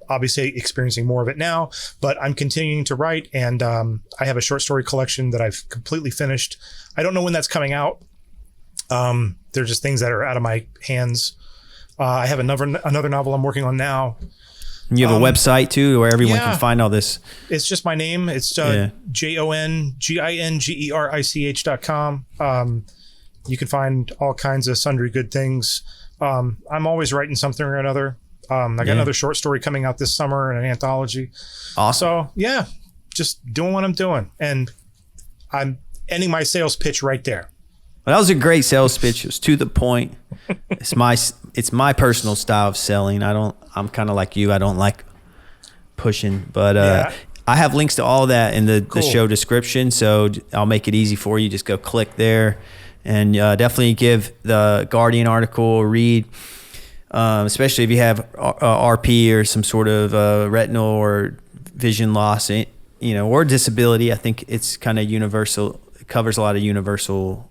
Obviously experiencing more of it now, but I'm continuing to write, and I have a short story collection that I've completely finished. I don't know when that's coming out. They're just things that are out of my hands. I have another novel I'm working on now. And you have a website too, where everyone can find all this. It's just my name. It's JONGINGERICH.com. You can find all kinds of sundry good things. I'm always writing something or another. I got another short story coming out this summer in an anthology. Awesome. So yeah, just doing what I'm doing, and I'm ending my sales pitch right there. Well, that was a great sales pitch. It was to the point. It's my personal style of selling. I'm kind of like you. I don't like pushing, but I have links to all that in the show description. So I'll make it easy for you. Just go click there, and definitely give the Guardian article a read. Especially if you have RP or some sort of retinal or vision loss, or disability. I think it's kind of universal. It covers a lot of universal,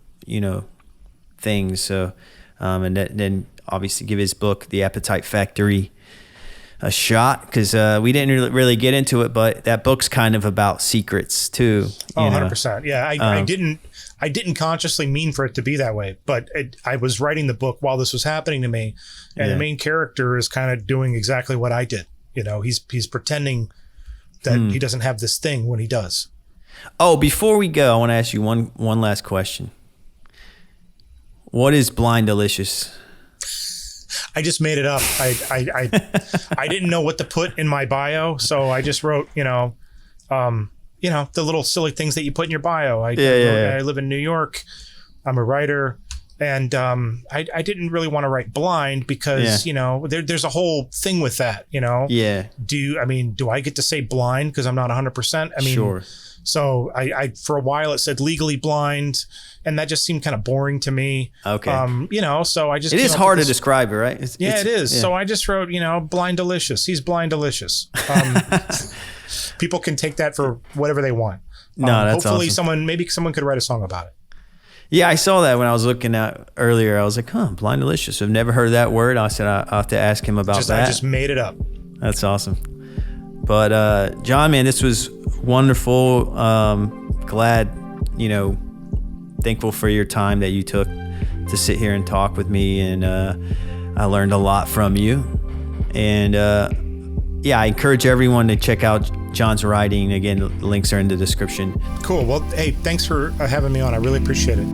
things. So, and then obviously give his book, The Appetite Factory, a shot, because we didn't really get into it, but that book's kind of about secrets too. 100%. Yeah, I didn't consciously mean for it to be that way, but I was writing the book while this was happening to me, and the main character is kind of doing exactly what I did. He's pretending that he doesn't have this thing when he does. Oh, before we go, I want to ask you one last question. What is Blind Delicious? I just made it up. I didn't know what to put in my bio, so I just wrote, the little silly things that you put in your bio. I live in New York. I'm a writer, and I didn't really want to write blind because there's a whole thing with that. Yeah. Do I get to say blind because I'm not 100%? Sure. So I for a while it said legally blind, and that just seemed kind of boring to me. Okay. So I just it is hard to describe it, right? It is. Yeah. So I just wrote, Blind Delicious. He's Blind Delicious. People can take that for whatever they want. No, that's hopefully awesome. maybe someone could write a song about it. Yeah, I saw that when I was looking at earlier. I was like, Blind Delicious. I've never heard that word. I said I'll have to ask him about that. I just made it up. That's awesome. But Jon, man, this was wonderful. Glad, thankful for your time that you took to sit here and talk with me, and I learned a lot from you. And I encourage everyone to check out Jon's writing. Again, the links are in the description. Cool. Well, hey, thanks for having me on. I really appreciate it.